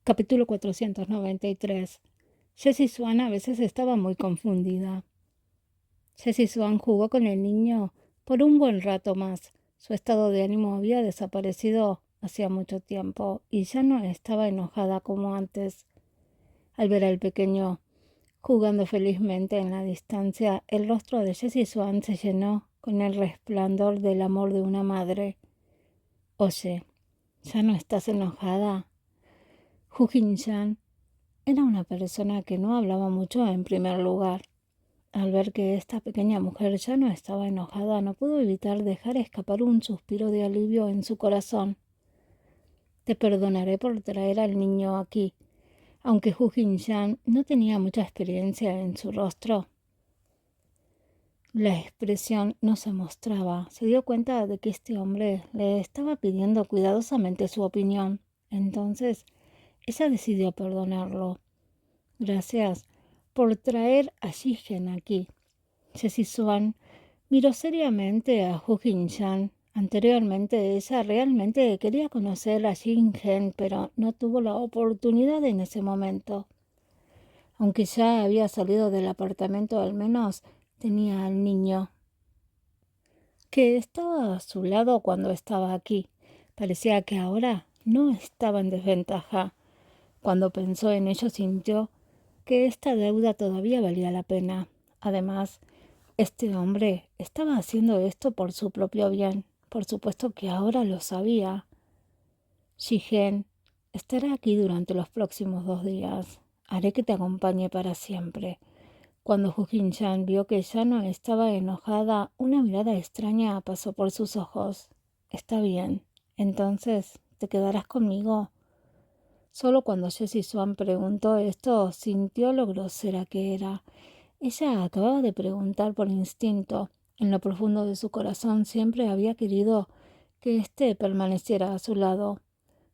Capítulo 493. Jessie Swan a veces estaba muy confundida. Jessie Swan jugó con el niño por un buen rato más. Su estado de ánimo había desaparecido hacía mucho tiempo y ya no estaba enojada como antes. Al ver al pequeño jugando felizmente en la distancia, el rostro de Jessie Swan se llenó con el resplandor del amor de una madre. «Oye, ¿ya no estás enojada?» Jin era una persona que no hablaba mucho en primer lugar. Al ver que esta pequeña mujer ya no estaba enojada, no pudo evitar dejar escapar un suspiro de alivio en su corazón. «Te perdonaré por traer al niño aquí». Aunque Hu Jin no tenía mucha experiencia en su rostro, la expresión no se mostraba. Se dio cuenta de que este hombre le estaba pidiendo cuidadosamente su opinión. Entonces, ella decidió perdonarlo. «Gracias por traer a Jigen aquí». Jessie Swan miró seriamente a Hu Jin. Anteriormente ella realmente quería conocer a Jigen, pero no tuvo la oportunidad en ese momento. Aunque ya había salido del apartamento, al menos tenía al niño, que estaba a su lado cuando estaba aquí. Parecía que ahora no estaba en desventaja. Cuando pensó en ello, sintió que esta deuda todavía valía la pena. Además, este hombre estaba haciendo esto por su propio bien. Por supuesto que ahora lo sabía. «Jigen estará aquí durante los próximos 2 días. Haré que te acompañe para siempre». Cuando Hu Jin vio que ya no estaba enojada, una mirada extraña pasó por sus ojos. «Está bien. Entonces, ¿te quedarás conmigo?» Solo cuando Jessie Swan preguntó esto, sintió lo grosera que era. Ella acababa de preguntar por instinto. En lo profundo de su corazón siempre había querido que éste permaneciera a su lado.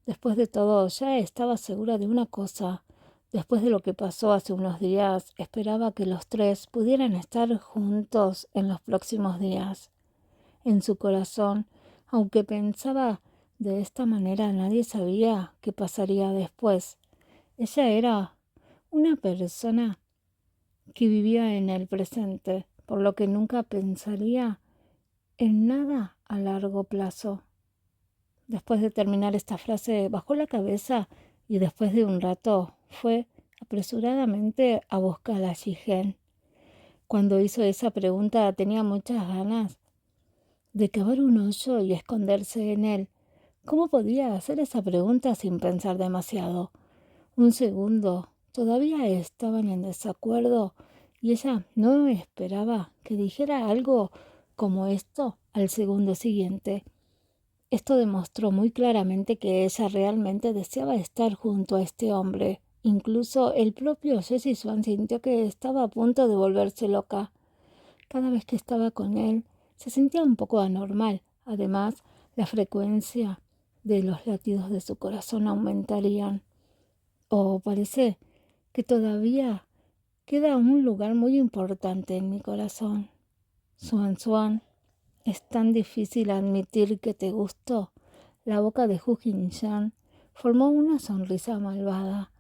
Después de todo, ya estaba segura de una cosa. Después de lo que pasó hace unos días, esperaba que los tres pudieran estar juntos en los próximos días. En su corazón, aunque pensaba de esta manera, nadie sabía qué pasaría después. Ella era una persona que vivía en el presente, por lo que nunca pensaría en nada a largo plazo. Después de terminar esta frase, bajó la cabeza y después de un rato fue apresuradamente a buscar a Jigen. Cuando hizo esa pregunta tenía muchas ganas de cavar un hoyo y esconderse en él. ¿Cómo podía hacer esa pregunta sin pensar demasiado? Un segundo, todavía estaban en desacuerdo y ella no esperaba que dijera algo como esto al segundo siguiente. Esto demostró muy claramente que ella realmente deseaba estar junto a este hombre. Incluso el propio Jessie Swan sintió que estaba a punto de volverse loca. Cada vez que estaba con él, se sentía un poco anormal. Además, la frecuencia de los latidos de su corazón aumentarían. Parece que todavía queda un lugar muy importante en mi corazón. Swan, es tan difícil admitir que te gustó. La boca de Hu Jin formó una sonrisa malvada.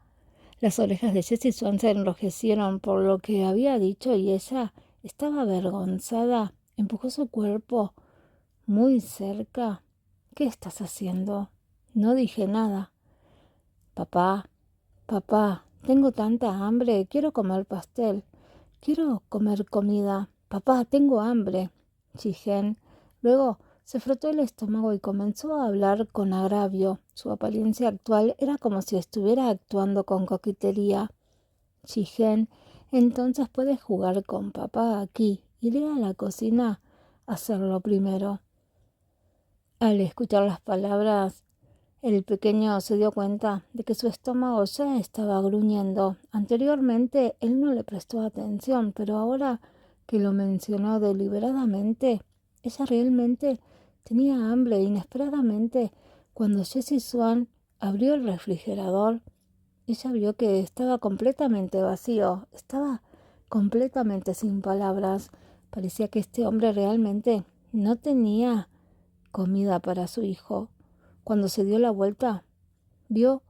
Las orejas de Jessie Swan se enrojecieron por lo que había dicho y ella estaba avergonzada. Empujó su cuerpo muy cerca. «¿Qué estás haciendo?» «No dije nada». «Papá, papá, tengo tanta hambre. Quiero comer pastel. Quiero comer comida. Papá, tengo hambre». Jigen luego se frotó el estómago y comenzó a hablar con agravio. Su apariencia actual era como si estuviera actuando con coquetería. «Jigen, entonces puedes jugar con papá aquí. Iré a la cocina a hacerlo primero». Al escuchar las palabras, el pequeño se dio cuenta de que su estómago ya estaba gruñendo. Anteriormente él no le prestó atención, pero ahora que lo mencionó deliberadamente, ella realmente tenía hambre. Inesperadamente, cuando Jessie Swan abrió el refrigerador, ella vio que estaba completamente vacío, estaba completamente sin palabras. Parecía que este hombre realmente no tenía comida para su hijo. Cuando se dio la vuelta, vio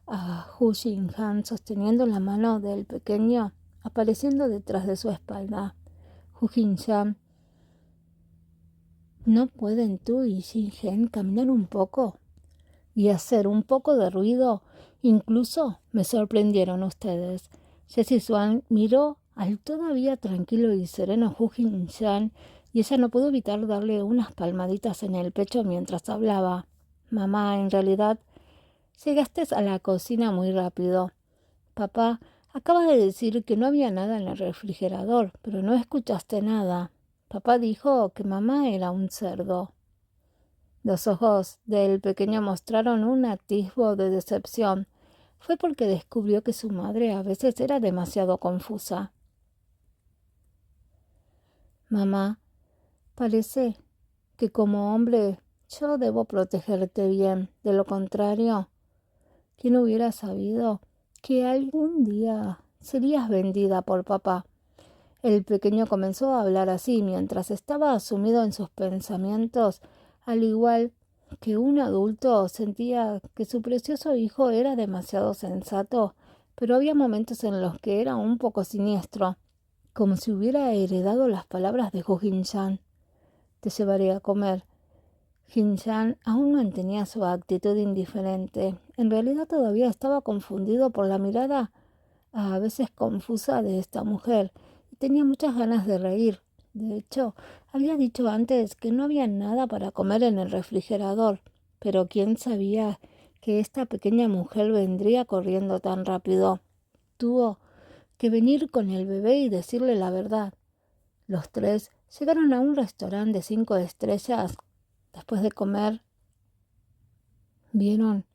a Hu Jin-han sosteniendo la mano del pequeño, apareciendo detrás de su espalda. Hu Jin-han, ¿no pueden tú y Jin-hen caminar un poco y hacer un poco de ruido? Incluso me sorprendieron ustedes. Jessie Swan miró al todavía tranquilo y sereno Hu Jin-han y ella no pudo evitar darle unas palmaditas en el pecho mientras hablaba. Mamá, en realidad, llegaste a la cocina muy rápido. Papá acaba de decir que no había nada en el refrigerador, pero no escuchaste nada. Papá dijo que mamá era un cerdo. Los ojos del pequeño mostraron un atisbo de decepción. Fue porque descubrió que su madre a veces era demasiado confusa. Mamá, parece que como hombre yo debo protegerte bien. De lo contrario, ¿quién hubiera sabido que algún día serías vendida por papá? El pequeño comenzó a hablar así mientras estaba sumido en sus pensamientos, al igual que un adulto sentía que su precioso hijo era demasiado sensato, pero había momentos en los que era un poco siniestro, como si hubiera heredado las palabras de Hu Jin-chan. Te llevaré a comer. Jin-chan aún mantenía su actitud indiferente. En realidad todavía estaba confundido por la mirada a veces confusa de esta mujer y tenía muchas ganas de reír. De hecho, había dicho antes que no había nada para comer en el refrigerador, pero quién sabía que esta pequeña mujer vendría corriendo tan rápido. Tuvo que venir con el bebé y decirle la verdad. Los tres llegaron a un restaurante de 5 estrellas. Después de comer, vieron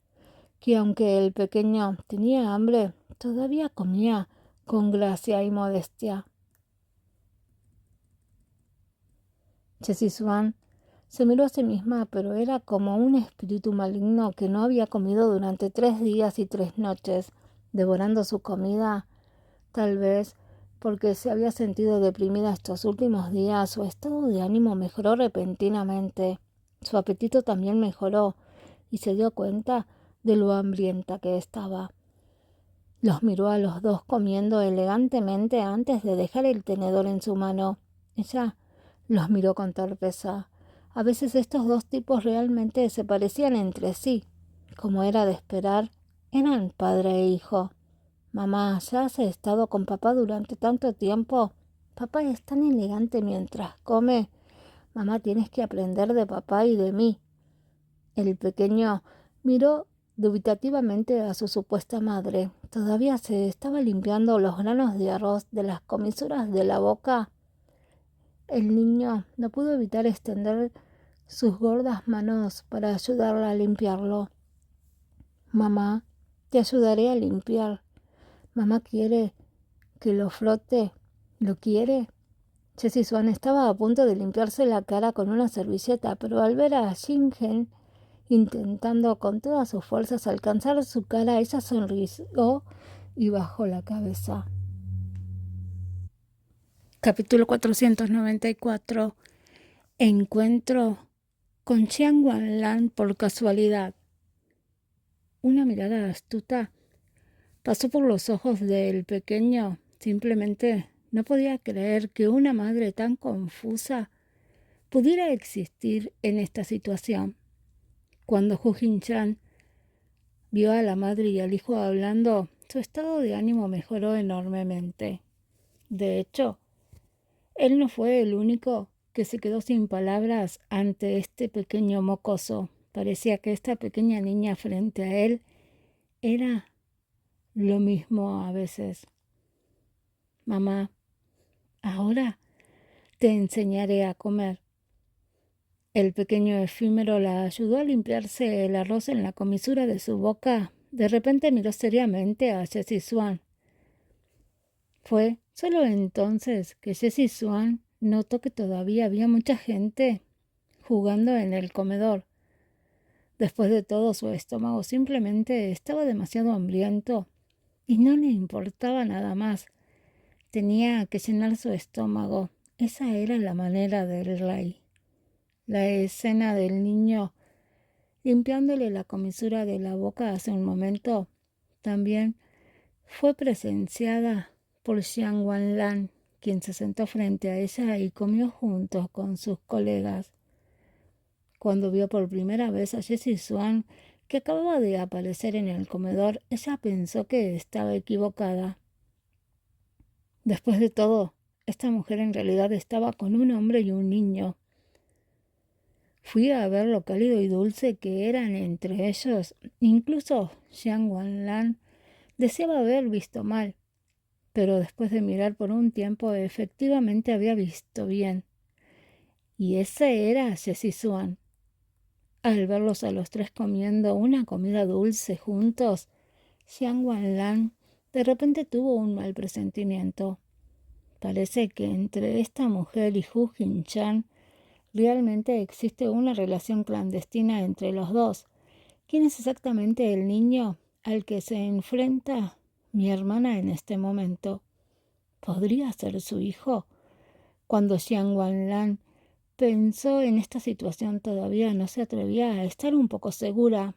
que aunque el pequeño tenía hambre, todavía comía con gracia y modestia. Jessie Swan se miró a sí misma, pero era como un espíritu maligno que no había comido durante 3 días y 3 noches, devorando su comida. Tal vez porque se había sentido deprimida estos últimos días, su estado de ánimo mejoró repentinamente. Su apetito también mejoró y se dio cuenta de lo hambrienta que estaba. Los miró a los dos comiendo elegantemente antes de dejar el tenedor en su mano. Ella los miró con torpeza. A veces estos dos tipos realmente se parecían entre sí. Como era de esperar, eran padre e hijo. Mamá, ¿ya has estado con papá durante tanto tiempo? Papá es tan elegante mientras come. Mamá, tienes que aprender de papá y de mí. El pequeño miró dubitativamente a su supuesta madre. Todavía se estaba limpiando los granos de arroz de las comisuras de la boca. El niño no pudo evitar extender sus gordas manos para ayudarla a limpiarlo. Mamá, te ayudaré a limpiar. Mamá quiere que lo frote. ¿Lo quiere? Jessie Swan estaba a punto de limpiarse la cara con una servilleta, pero al ver a Jin-hen intentando con todas sus fuerzas alcanzar su cara, ella sonrió y bajó la cabeza. Capítulo 494. Encuentro con Xiang Wanlan por casualidad. Una mirada astuta pasó por los ojos del pequeño. Simplemente no podía creer que una madre tan confusa pudiera existir en esta situación. Cuando Hu Jin-chan vio a la madre y al hijo hablando, su estado de ánimo mejoró enormemente. De hecho, él no fue el único que se quedó sin palabras ante este pequeño mocoso. Parecía que esta pequeña niña frente a él era lo mismo a veces. Mamá, ahora te enseñaré a comer. El pequeño efímero la ayudó a limpiarse el arroz en la comisura de su boca. De repente miró seriamente a Jessie Swan. Fue solo entonces que Jessie Swan notó que todavía había mucha gente jugando en el comedor. Después de todo, su estómago simplemente estaba demasiado hambriento y no le importaba nada más. Tenía que llenar su estómago. Esa era la manera del rey. La escena del niño limpiándole la comisura de la boca hace un momento también fue presenciada por Xiang Wanlan, quien se sentó frente a ella y comió juntos con sus colegas. Cuando vio por primera vez a Jessie Swan, que acababa de aparecer en el comedor, ella pensó que estaba equivocada. Después de todo, esta mujer en realidad estaba con un hombre y un niño. Fui a ver lo cálido y dulce que eran entre ellos. Incluso Xiang Wanlan deseaba haber visto mal, pero después de mirar por un tiempo efectivamente había visto bien. Y ese era Jessie Swan. Al verlos a los tres comiendo una comida dulce juntos, Xiang Wanlan de repente tuvo un mal presentimiento. Parece que entre esta mujer y Hu Jinchan realmente existe una relación clandestina entre los dos. ¿Quién es exactamente el niño al que se enfrenta mi hermana en este momento? ¿Podría ser su hijo? Cuando Xiang Wanlan pensó en esta situación todavía no se atrevía a estar un poco segura.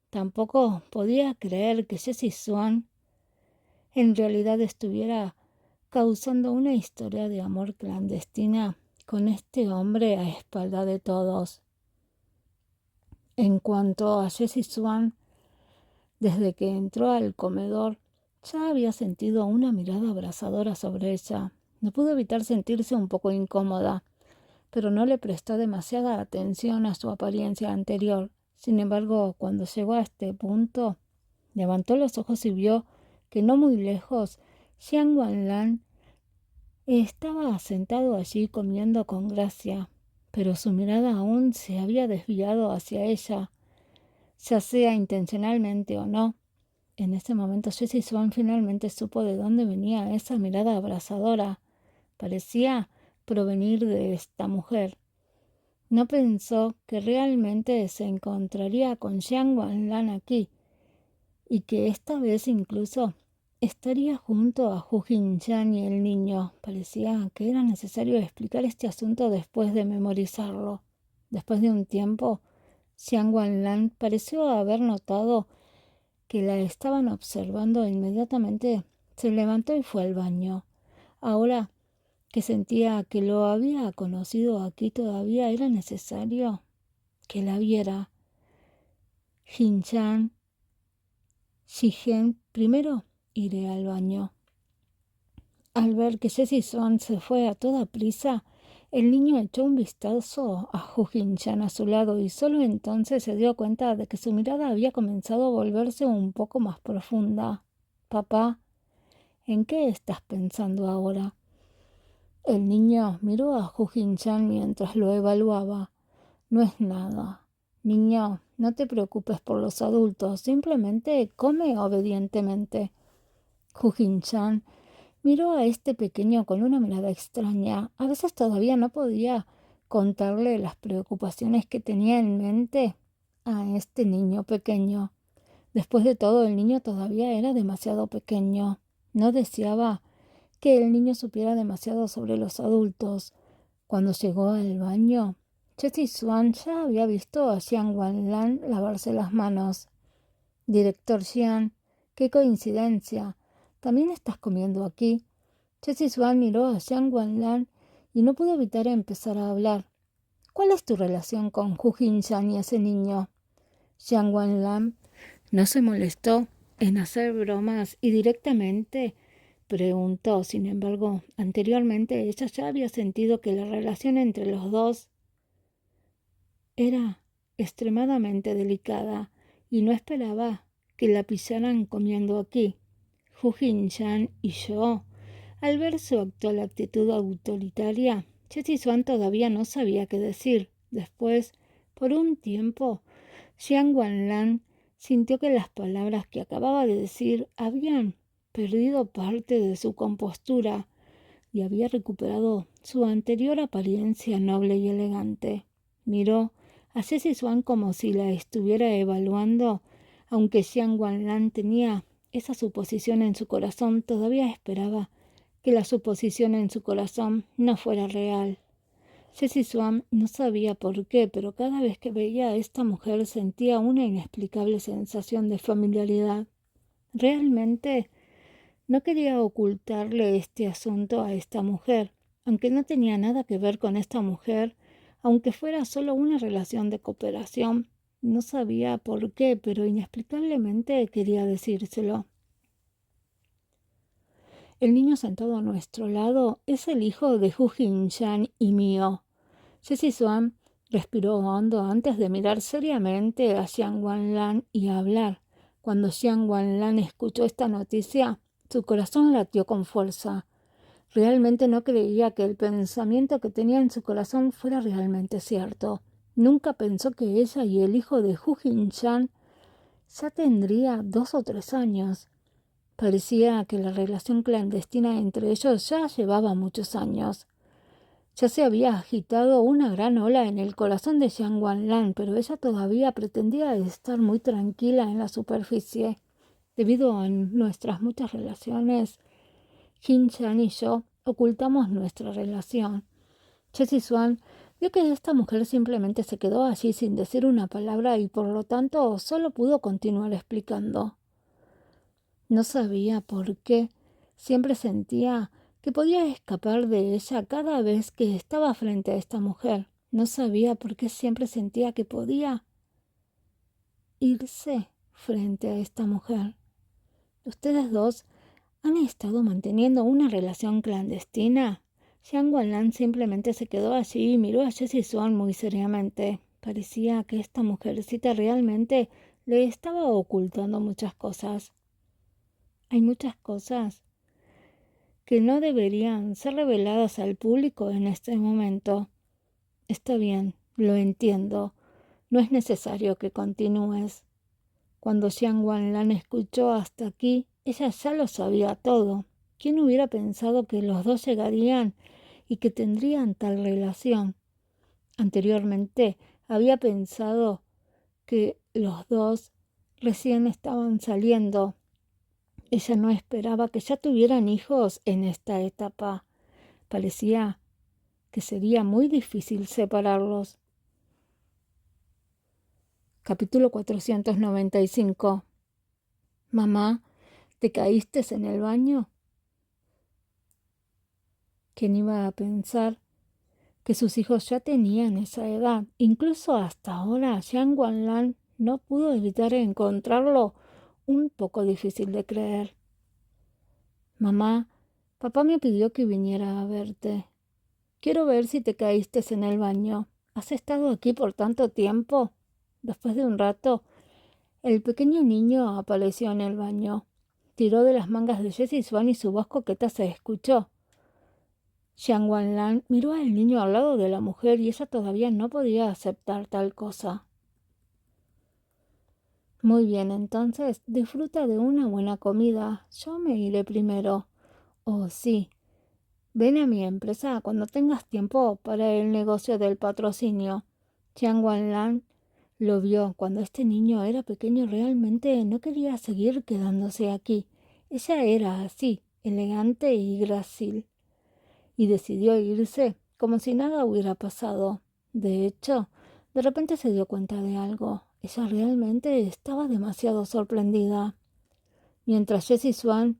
Tampoco podía creer que Jessie Swan en realidad estuviera causando una historia de amor clandestina con este hombre a espalda de todos. En cuanto a Jessie Swan, desde que entró al comedor, ya había sentido una mirada abrasadora sobre ella. No pudo evitar sentirse un poco incómoda, pero no le prestó demasiada atención a su apariencia anterior. Sin embargo, cuando llegó a este punto, levantó los ojos y vio que no muy lejos, Xiang Wanlan estaba sentado allí comiendo con gracia, pero su mirada aún se había desviado hacia ella, ya sea intencionalmente o no. En ese momento Jessie Swan finalmente supo de dónde venía esa mirada abrasadora. Parecía provenir de esta mujer. No pensó que realmente se encontraría con Xiang Wanlan aquí, y que esta vez incluso estaría junto a Hu Jinchan y el niño. Parecía que era necesario explicar este asunto después de memorizarlo. Después de un tiempo, Xiang Wanlan pareció haber notado que la estaban observando e inmediatamente se levantó y fue al baño. Ahora que sentía que lo había conocido aquí, todavía era necesario que la viera. Jinchan, Shigen, primero iré al baño. Al ver que Jessie Swan se fue a toda prisa, el niño echó un vistazo a Hu Jinchan a su lado y solo entonces se dio cuenta de que su mirada había comenzado a volverse un poco más profunda. «Papá, ¿en qué estás pensando ahora?». El niño miró a Hu Jinchan mientras lo evaluaba. «No es nada. Niño, no te preocupes por los adultos, simplemente come obedientemente». Hu Jinchan miró a este pequeño con una mirada extraña. A veces todavía no podía contarle las preocupaciones que tenía en mente a este niño pequeño. Después de todo, el niño todavía era demasiado pequeño. No deseaba que el niño supiera demasiado sobre los adultos. Cuando llegó al baño, Jessie Swan ya había visto a Xiang Wanlan lavarse las manos. «Director Xian, qué coincidencia. ¿También estás comiendo aquí?». Jessie Swan miró a Xiang Wanlan y no pudo evitar empezar a hablar. «¿Cuál es tu relación con Hu Jinchan y ese niño?». Xiang Wanlan no se molestó en hacer bromas y directamente preguntó. Sin embargo, anteriormente ella ya había sentido que la relación entre los dos era extremadamente delicada y no esperaba que la pillaran comiendo aquí. Hu Jinchan y yo, al ver su actual actitud autoritaria, Jessie Swan todavía no sabía qué decir. Después, por un tiempo, Xiang Wanlan sintió que las palabras que acababa de decir habían perdido parte de su compostura y había recuperado su anterior apariencia noble y elegante. Miró a Jessie Swan como si la estuviera evaluando. Aunque Xiang Wanlan tenía esa suposición en su corazón, todavía esperaba que la suposición en su corazón no fuera real. Jessie Swan no sabía por qué, pero cada vez que veía a esta mujer sentía una inexplicable sensación de familiaridad. Realmente no quería ocultarle este asunto a esta mujer, aunque no tenía nada que ver con esta mujer, aunque fuera solo una relación de cooperación. No sabía por qué, pero inexplicablemente quería decírselo. El niño sentado a nuestro lado es el hijo de Hu Jin-chan y mío. Jessie Swan respiró hondo antes de mirar seriamente a Xiang Wanlan y hablar. Cuando Xiang Wanlan escuchó esta noticia, su corazón latió con fuerza. Realmente no creía que el pensamiento que tenía en su corazón fuera realmente cierto. Nunca pensó que ella y el hijo de Hu Jin-chan ya tendría 2 o 3 años. Parecía que la relación clandestina entre ellos ya llevaba muchos años. Ya se había agitado una gran ola en el corazón de Xiang Wanlan, pero ella todavía pretendía estar muy tranquila en la superficie. Debido a nuestras muchas relaciones, Jin-chan y yo ocultamos nuestra relación. Jessie Swan vio que esta mujer simplemente se quedó allí sin decir una palabra y por lo tanto solo pudo continuar explicando. No sabía por qué. Siempre sentía que podía escapar de ella cada vez que estaba frente a esta mujer. No sabía por qué siempre sentía que podía irse frente a esta mujer. Ustedes dos han estado manteniendo una relación clandestina. Xiang Wanlan simplemente se quedó allí y miró a Jessie Swan muy seriamente. Parecía que esta mujercita realmente le estaba ocultando muchas cosas. Hay muchas cosas que no deberían ser reveladas al público en este momento. Está bien, lo entiendo. No es necesario que continúes. Cuando Xiang Wanlan escuchó hasta aquí, ella ya lo sabía todo. ¿Quién hubiera pensado que los dos llegarían y que tendrían tal relación? Anteriormente había pensado que los dos recién estaban saliendo. Ella no esperaba que ya tuvieran hijos en esta etapa. Parecía que sería muy difícil separarlos. Capítulo 495. Mamá, ¿te caíste en el baño? ¿Quién iba a pensar que sus hijos ya tenían esa edad? Incluso hasta ahora, Xiang Wanlan no pudo evitar encontrarlo un poco difícil de creer. Mamá, papá me pidió que viniera a verte. Quiero ver si te caíste en el baño. ¿Has estado aquí por tanto tiempo? Después de un rato, el pequeño niño apareció en el baño. Tiró de las mangas de Jessie Swan y su voz coqueta se escuchó. Xiang Wanlan miró al niño al lado de la mujer y ella todavía no podía aceptar tal cosa. Muy bien, entonces disfruta de una buena comida. Yo me iré primero. Oh, sí. Ven a mi empresa cuando tengas tiempo para el negocio del patrocinio. Xiang Wanlan lo vio cuando este niño era pequeño. Realmente no quería seguir quedándose aquí. Ella era así, elegante y grácil, y decidió irse como si nada hubiera pasado. De hecho, de repente se dio cuenta de algo. Ella realmente estaba demasiado sorprendida. Mientras Jessie Swan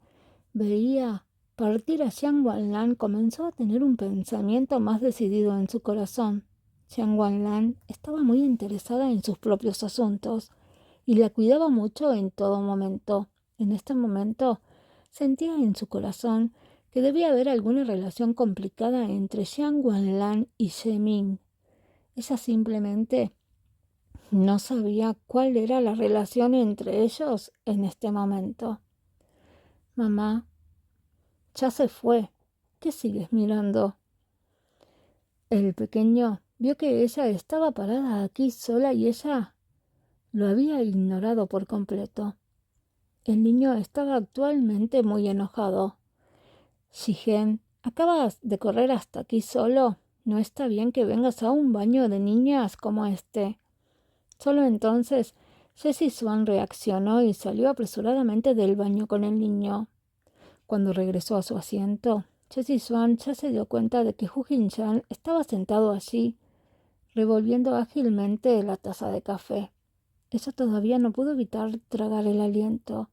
veía partir a Xiang Wanlan, comenzó a tener un pensamiento más decidido en su corazón. Xiang Wanlan estaba muy interesada en sus propios asuntos y la cuidaba mucho en todo momento. En este momento sentía en su corazón que debía haber alguna relación complicada entre Xiang Wanlan y Ming. Ella simplemente no sabía cuál era la relación entre ellos en este momento. Mamá, ya se fue. ¿Qué sigues mirando? El pequeño vio que ella estaba parada aquí sola y ella lo había ignorado por completo. El niño estaba actualmente muy enojado. Shigen, acabas de correr hasta aquí solo. No está bien que vengas a un baño de niñas como este. Solo entonces Jessie Swan reaccionó y salió apresuradamente del baño con el niño. Cuando regresó a su asiento, Jessie Swan ya se dio cuenta de que Hu Jin-chan estaba sentado allí, revolviendo ágilmente la taza de café. Ella todavía no pudo evitar tragar el aliento.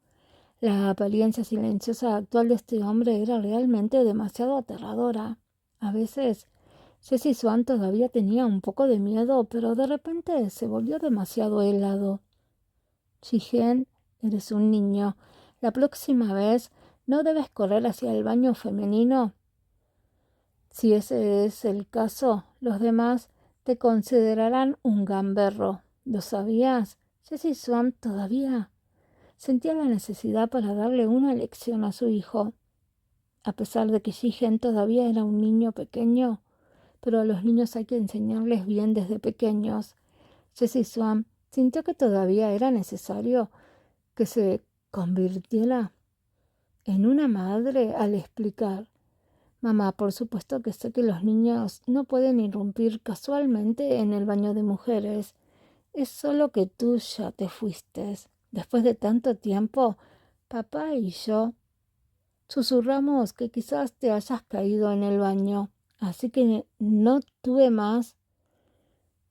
La apariencia silenciosa actual de este hombre era realmente demasiado aterradora. A veces, Jessie Swan todavía tenía un poco de miedo, pero de repente se volvió demasiado helado. Jigen, eres un niño. La próxima vez no debes correr hacia el baño femenino. Si ese es el caso, los demás te considerarán un gamberro. ¿Lo sabías? Jessie Swan todavía sentía la necesidad para darle una lección a su hijo. A pesar de que Jigen todavía era un niño pequeño, pero a los niños hay que enseñarles bien desde pequeños. Jessie Swan sintió que todavía era necesario que se convirtiera en una madre al explicar: mamá, por supuesto que sé que los niños no pueden irrumpir casualmente en el baño de mujeres. Es solo que tú ya te fuiste. Después de tanto tiempo, papá y yo susurramos que quizás te hayas caído en el baño, así que no tuve más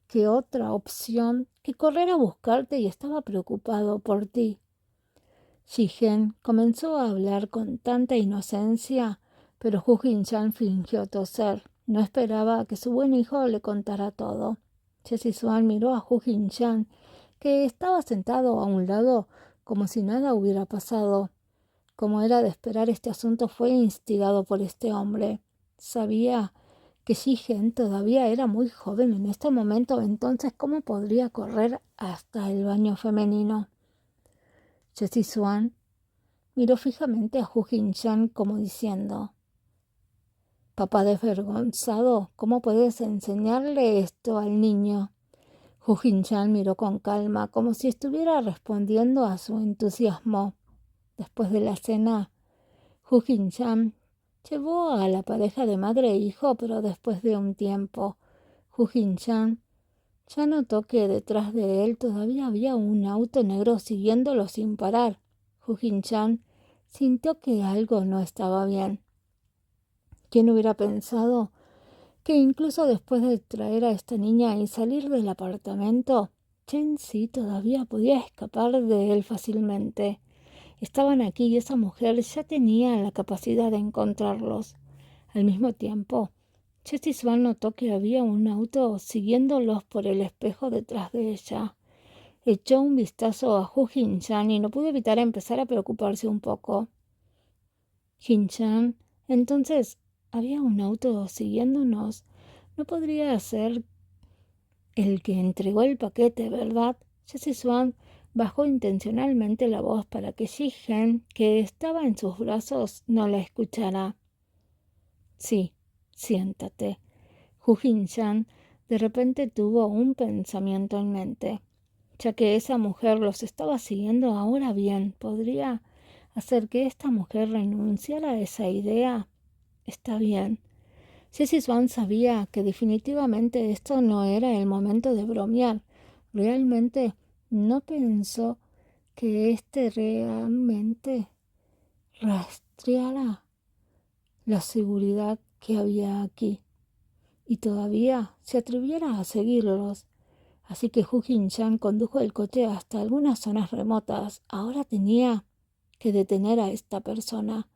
que otra opción que correr a buscarte y estaba preocupado por ti. Jigen comenzó a hablar con tanta inocencia, pero Hu Jin-chan fingió toser. No esperaba que su buen hijo le contara todo. Jessie Swan miró a Hu Jin-chan, que estaba sentado a un lado como si nada hubiera pasado. Como era de esperar, este asunto fue instigado por este hombre. Sabía que Jigen todavía era muy joven en este momento, entonces ¿cómo podría correr hasta el baño femenino? Jessie Swan miró fijamente a Hu Jin-chan como diciendo: papá desvergonzado, ¿cómo puedes enseñarle esto al niño? Hu Jin-chan miró con calma, como si estuviera respondiendo a su entusiasmo. Después de la cena, Hu Jin-chan llevó a la pareja de madre e hijo, pero después de un tiempo, Hu Jin-chan ya notó que detrás de él todavía había un auto negro siguiéndolo sin parar. Hu Jin-chan sintió que algo no estaba bien. ¿Quién hubiera pensado que incluso después de traer a esta niña y salir del apartamento, Chen Si todavía podía escapar de él fácilmente? Estaban aquí y esa mujer ya tenía la capacidad de encontrarlos. Al mismo tiempo, Jessie Swan notó que había un auto siguiéndolos por el espejo detrás de ella. Echó un vistazo a Hu Jin-chan y no pudo evitar empezar a preocuparse un poco. Jin-chan, entonces, ¿había un auto siguiéndonos? No podría ser el que entregó el paquete, ¿verdad? Jessie Swan bajó intencionalmente la voz para que Jigen, que estaba en sus brazos, no la escuchara. Sí, siéntate. Hu Jin-chan de repente tuvo un pensamiento en mente. Ya que esa mujer los estaba siguiendo ahora bien, ¿podría hacer que esta mujer renunciara a esa idea? Está bien. Jessie Swan sabía que definitivamente esto no era el momento de bromear. Realmente no pensó que realmente rastreara la seguridad que había aquí y todavía se atreviera a seguirlos. Así que Hu Jin-chan condujo el coche hasta algunas zonas remotas. Ahora tenía que detener a esta persona.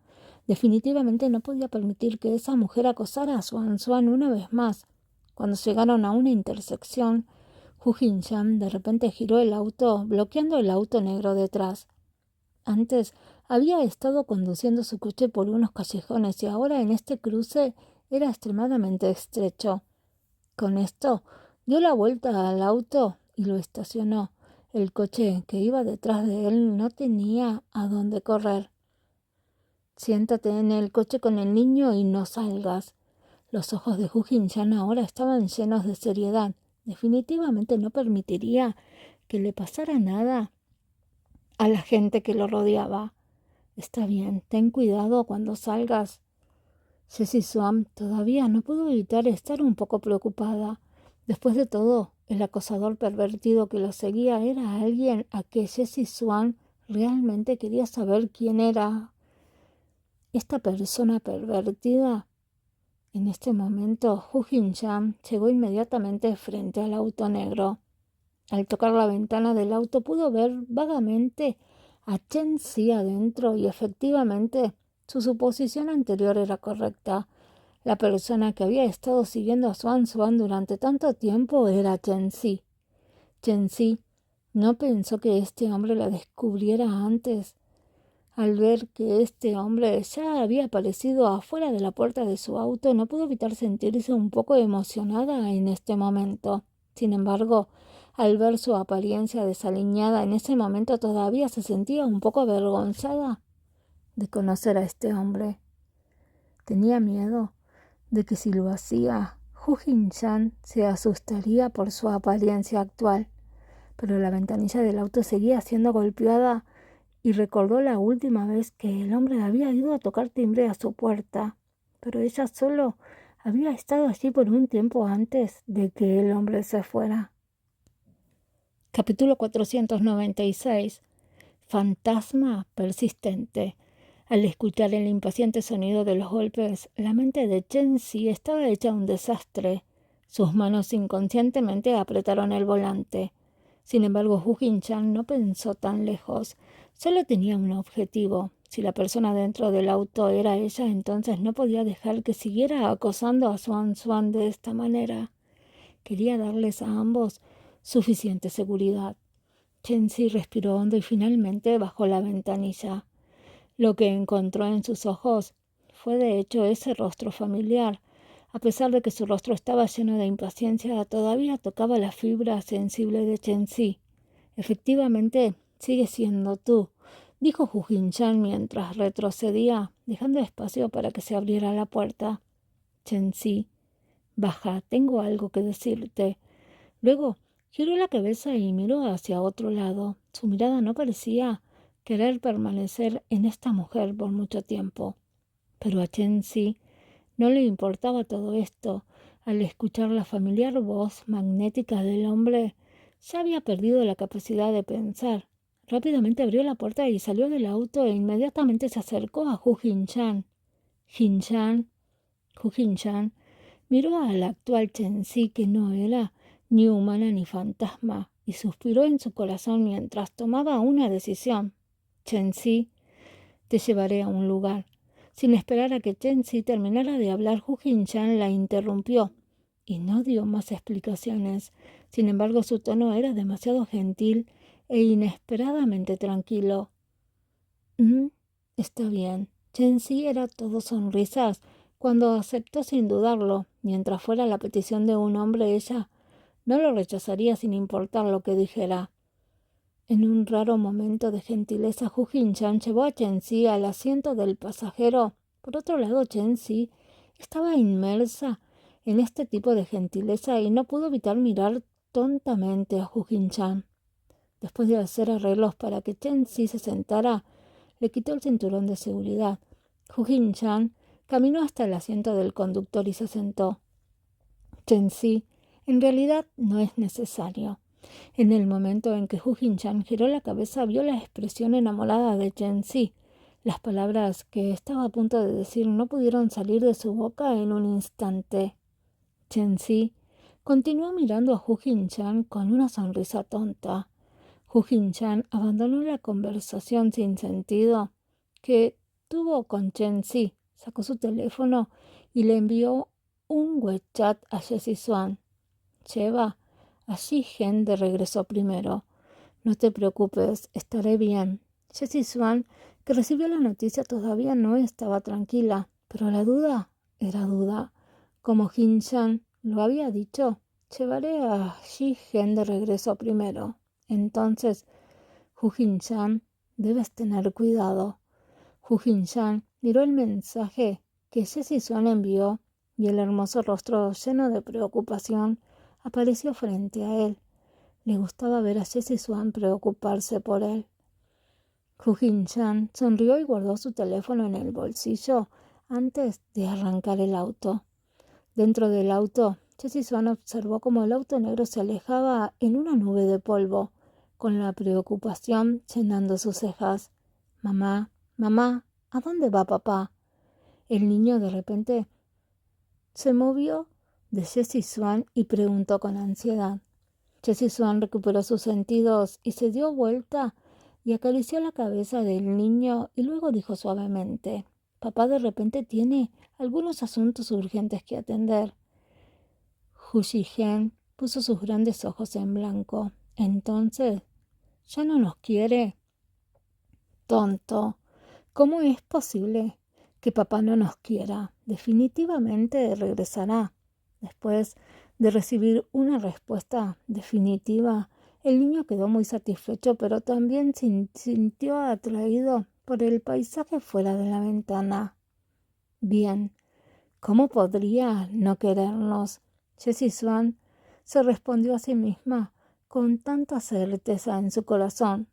Definitivamente no podía permitir que esa mujer acosara a Swan Swan una vez más. Cuando llegaron a una intersección, Hu Jin-chan de repente giró el auto, bloqueando el auto negro detrás. Antes había estado conduciendo su coche por unos callejones y ahora en este cruce era extremadamente estrecho. Con esto, dio la vuelta al auto y lo estacionó. El coche que iba detrás de él no tenía a dónde correr. Siéntate en el coche con el niño y no salgas. Los ojos de Hu Jin-chan ahora estaban llenos de seriedad. Definitivamente no permitiría que le pasara nada a la gente que lo rodeaba. Está bien, ten cuidado cuando salgas. Jessie Swan todavía no pudo evitar estar un poco preocupada. Después de todo, el acosador pervertido que lo seguía era alguien a que Jessie Swan realmente quería saber quién era. Esta persona pervertida. En este momento, Hu Jin-chan llegó inmediatamente frente al auto negro. Al tocar la ventana del auto pudo ver vagamente a Chen Si adentro y efectivamente su suposición anterior era correcta. La persona que había estado siguiendo a Swan Swan durante tanto tiempo era Chen Si. Chen Si no pensó que este hombre la descubriera antes. Al ver que este hombre ya había aparecido afuera de la puerta de su auto, no pudo evitar sentirse un poco emocionada en este momento. Sin embargo, al ver su apariencia desaliñada en ese momento todavía se sentía un poco avergonzada de conocer a este hombre. Tenía miedo de que si lo hacía, Hu Jin-chan se asustaría por su apariencia actual. Pero la ventanilla del auto seguía siendo golpeada y recordó la última vez que el hombre había ido a tocar timbre a su puerta, pero ella solo había estado allí por un tiempo antes de que el hombre se fuera. Capítulo 496. Fantasma persistente. Al escuchar el impaciente sonido de los golpes, la mente de Chen Si estaba hecha un desastre. Sus manos inconscientemente apretaron el volante. Sin embargo, Hu Jin-chan no pensó tan lejos. Solo tenía un objetivo. Si la persona dentro del auto era ella, entonces no podía dejar que siguiera acosando a Swan Swan de esta manera. Quería darles a ambos suficiente seguridad. Chen Si respiró hondo y finalmente bajó la ventanilla. Lo que encontró en sus ojos fue de hecho ese rostro familiar. A pesar de que su rostro estaba lleno de impaciencia, todavía tocaba la fibra sensible de Chen Si. Efectivamente, sigue siendo tú, dijo Hu Jin-chan mientras retrocedía, dejando espacio para que se abriera la puerta. Chen Si, baja, tengo algo que decirte. Luego giró la cabeza y miró hacia otro lado. Su mirada no parecía querer permanecer en esta mujer por mucho tiempo. Pero a Chen Si no le importaba todo esto. Al escuchar la familiar voz magnética del hombre, ya había perdido la capacidad de pensar. Rápidamente abrió la puerta y salió del auto e inmediatamente se acercó a Hu Jin-chan. Hu Jin-chan miró al actual Chen Si, que no era ni humana ni fantasma, y suspiró en su corazón mientras tomaba una decisión. Chen Si, te llevaré a un lugar. Sin esperar a que Chen Si terminara de hablar, Hu Jin-chan la interrumpió y no dio más explicaciones. Sin embargo, su tono era demasiado gentil e inesperadamente tranquilo. Está bien. Chen Si era todo sonrisas cuando aceptó sin dudarlo. Mientras fuera la petición de un hombre, ella no lo rechazaría sin importar lo que dijera. En un raro momento de gentileza, Hu Jin-chan llevó a Chen Si al asiento del pasajero. Por otro lado, Chen Si estaba inmersa en este tipo de gentileza y no pudo evitar mirar tontamente a Hu Jin-chan. Después de hacer arreglos para que Chen Si se sentara, le quitó el cinturón de seguridad. Hu Jin-chan caminó hasta el asiento del conductor y se sentó. Chen Si, en realidad no es necesario. En el momento en que Hu Jin-chan giró la cabeza, vio la expresión enamorada de Chen Si. Las palabras que estaba a punto de decir no pudieron salir de su boca en un instante. Chen Si continuó mirando a Hu Jin-chan con una sonrisa tonta. Hu Jin-chan abandonó la conversación sin sentido que tuvo con Chen Si, sacó su teléfono y le envió un WeChat a Jessie Swan. Lleva a Ji-hen de regreso primero. No te preocupes, estaré bien. Jessie Swan, que recibió la noticia, todavía no estaba tranquila, pero la duda era duda. Como Jin-chan lo había dicho, llevaré a Ji-hen de regreso primero. Entonces, Hu Jin-chan, debes tener cuidado. Hu Jin-chan miró el mensaje que Jessie Swan envió y el hermoso rostro lleno de preocupación apareció frente a él. Le gustaba ver a Jessie Swan preocuparse por él. Hu Jin-chan sonrió y guardó su teléfono en el bolsillo antes de arrancar el auto. Dentro del auto, Jessie Swan observó cómo el auto negro se alejaba en una nube de polvo, con la preocupación llenando sus cejas. Mamá, mamá, ¿a dónde va papá? El niño de repente se movió de Jessie Swan y preguntó con ansiedad. Jessie Swan recuperó sus sentidos y se dio vuelta y acarició la cabeza del niño y luego dijo suavemente: «Papá de repente tiene algunos asuntos urgentes que atender». Hu Shihen puso sus grandes ojos en blanco. «¿Entonces ya no nos quiere?» «Tonto, ¿cómo es posible que papá no nos quiera? Definitivamente regresará». Después de recibir una respuesta definitiva, el niño quedó muy satisfecho, pero también sintió atraído por el paisaje fuera de la ventana. Bien, ¿cómo podría no querernos? Jessie Swan se respondió a sí misma con tanta certeza en su corazón.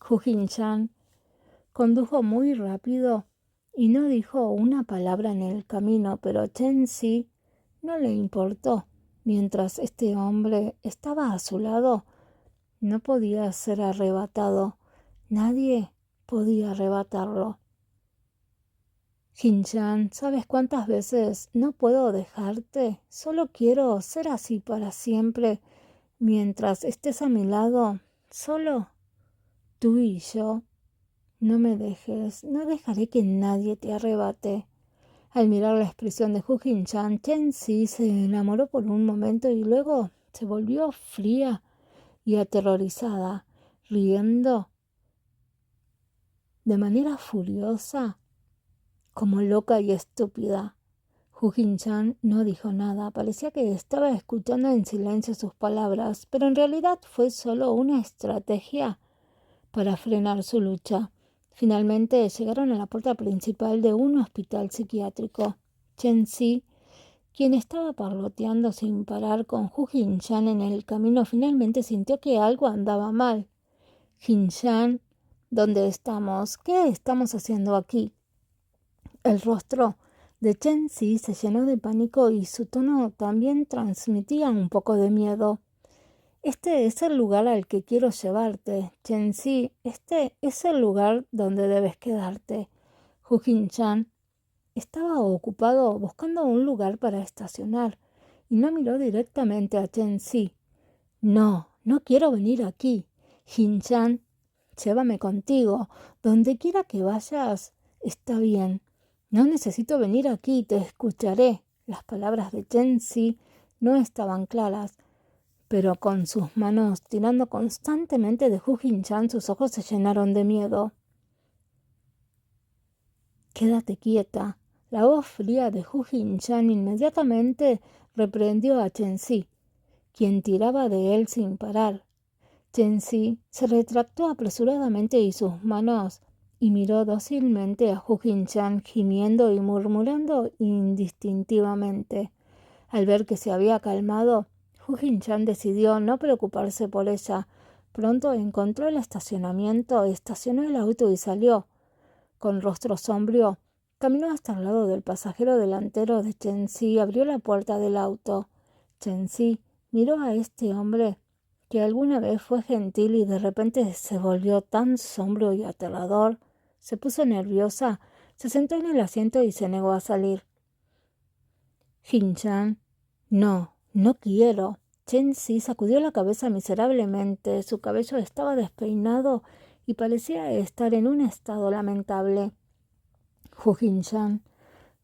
Hu Jin-chan condujo muy rápido y no dijo una palabra en el camino, pero Chen-si no le importó. Mientras este hombre estaba a su lado, no podía ser arrebatado. Nadie podía arrebatarlo. Jin-chan, ¿sabes cuántas veces no puedo dejarte? Solo quiero ser así para siempre. Mientras estés a mi lado, solo tú y yo. No me dejes, no dejaré que nadie te arrebate. Al mirar la expresión de Hu Jin-chan, Chen-si se enamoró por un momento y luego se volvió fría y aterrorizada, riendo de manera furiosa, como loca y estúpida. Hu Jin-chan no dijo nada, parecía que estaba escuchando en silencio sus palabras, pero en realidad fue solo una estrategia para frenar su lucha. Finalmente llegaron a la puerta principal de un hospital psiquiátrico. Chen-si, quien estaba parloteando sin parar con Hu Jin-chan en el camino, finalmente sintió que algo andaba mal. «Jin-chan, ¿dónde estamos? ¿Qué estamos haciendo aquí?» El rostro de Chen-si se llenó de pánico y su tono también transmitía un poco de miedo. «Este es el lugar al que quiero llevarte, Chen-si. Este es el lugar donde debes quedarte». Hu Jin-chan estaba ocupado buscando un lugar para estacionar y no miró directamente a Chen-si. «No, no quiero venir aquí. Jin-chan, llévame contigo. Donde quiera que vayas, está bien. No necesito venir aquí, te escucharé». Las palabras de Chen-si no estaban claras, pero con sus manos tirando constantemente de Hu Jin-chan, sus ojos se llenaron de miedo. «Quédate quieta». La voz fría de Hu Jin-chan inmediatamente reprendió a Chen-si, quien tiraba de él sin parar. Chen-si se retractó apresuradamente y miró dócilmente a Hu Jin-chan, gimiendo y murmurando indistintivamente. Al ver que se había calmado, Hu Jin-chan decidió no preocuparse por ella. Pronto encontró el estacionamiento, estacionó el auto y salió. Con rostro sombrío, caminó hasta el lado del pasajero delantero de Chen-si y abrió la puerta del auto. Chen-si miró a este hombre que alguna vez fue gentil y de repente se volvió tan sombrío y aterrador. Se puso nerviosa, se sentó en el asiento y se negó a salir. «Jin-chan, no, no quiero». Chen-si sacudió la cabeza miserablemente. Su cabello estaba despeinado y parecía estar en un estado lamentable. Hu Jin-chan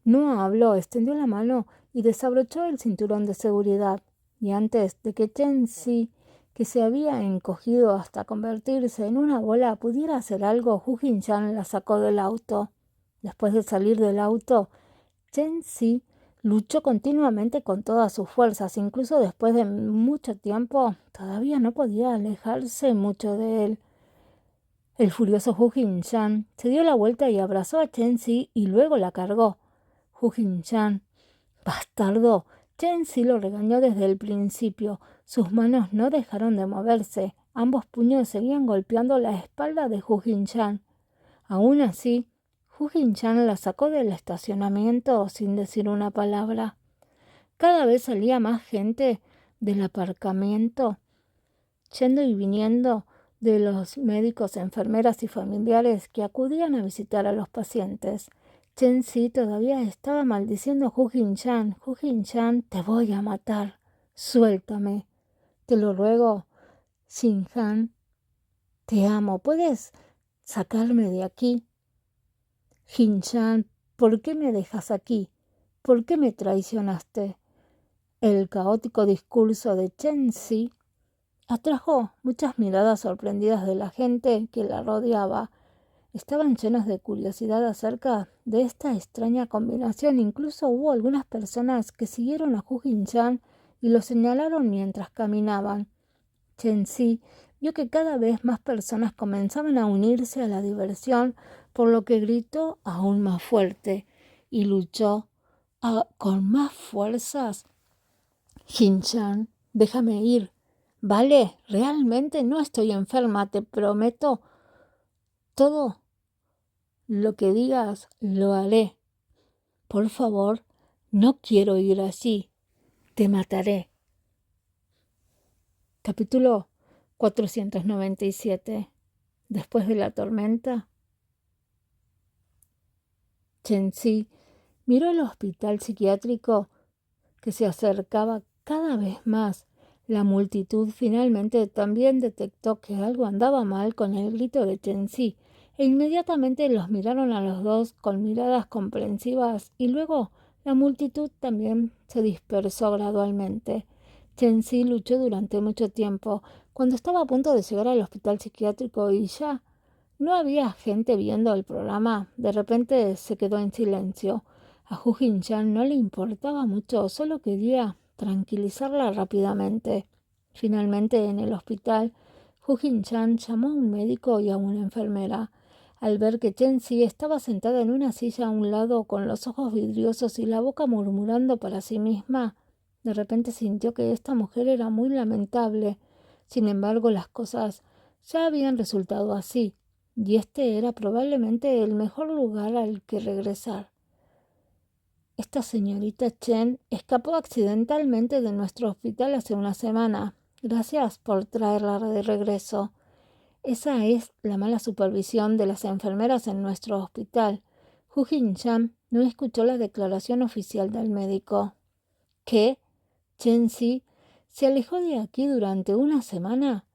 no habló, extendió la mano y desabrochó el cinturón de seguridad. Y antes de que Chen-si, que se había encogido hasta convertirse en una bola, pudiera hacer algo, Hu Jin-chan la sacó del auto. Después de salir del auto, Chen-si luchó continuamente con todas sus fuerzas. Incluso después de mucho tiempo, todavía no podía alejarse mucho de él. El furioso Hu Jin-chan se dio la vuelta y abrazó a Chen-si y luego la cargó. Hu Jin-chan, bastardo. Chen-si lo regañó desde el principio. Sus manos no dejaron de moverse. Ambos puños seguían golpeando la espalda de Hu Jin-chan. Aún así, Hu Jin-chan la sacó del estacionamiento sin decir una palabra. Cada vez salía más gente del aparcamiento, yendo y viniendo de los médicos, enfermeras y familiares que acudían a visitar a los pacientes. Chen-si todavía estaba maldiciendo a Hu Jin-chan. «Hu Jin-chan, te voy a matar. Suéltame. Te lo ruego, Shin-han». Te amo, ¿puedes sacarme de aquí? Jin-chan, ¿por qué me dejas aquí? ¿Por qué me traicionaste? El caótico discurso de Chen-si atrajo muchas miradas sorprendidas de la gente que la rodeaba. Estaban llenos de curiosidad acerca de esta extraña combinación. Incluso hubo algunas personas que siguieron a Hu Jin-chan y lo señalaron mientras caminaban. Chen-si vio que cada vez más personas comenzaban a unirse a la diversión, por lo que gritó aún más fuerte y luchó con más fuerzas. Jin-chan, déjame ir. Vale, realmente no estoy enferma, te prometo. Todo lo que digas lo haré. Por favor, no quiero ir así. Te mataré. Capítulo 497. Después de la tormenta. Chen-si miró el hospital psiquiátrico que se acercaba cada vez más. La multitud finalmente también detectó que algo andaba mal con el grito de Chen-si e inmediatamente los miraron a los dos con miradas comprensivas y luego la multitud también se dispersó gradualmente. Chen-si luchó durante mucho tiempo. Cuando estaba a punto de llegar al hospital psiquiátrico y ya no había gente viendo el programa, de repente se quedó en silencio. A Hu Jin-chan no le importaba mucho, solo quería tranquilizarla rápidamente. Finalmente, en el hospital, Hu Jin-chan llamó a un médico y a una enfermera. Al ver que Chen-si estaba sentada en una silla a un lado con los ojos vidriosos y la boca murmurando para sí misma, de repente sintió que esta mujer era muy lamentable. Sin embargo, las cosas ya habían resultado así, y este era probablemente el mejor lugar al que regresar. Esta señorita Chen escapó accidentalmente de nuestro hospital hace una semana. Gracias por traerla de regreso. Esa es la mala supervisión de las enfermeras en nuestro hospital. Hu Jin-chan no escuchó la declaración oficial del médico. ¿Qué? ¿Chen-si se alejó de aquí durante una semana?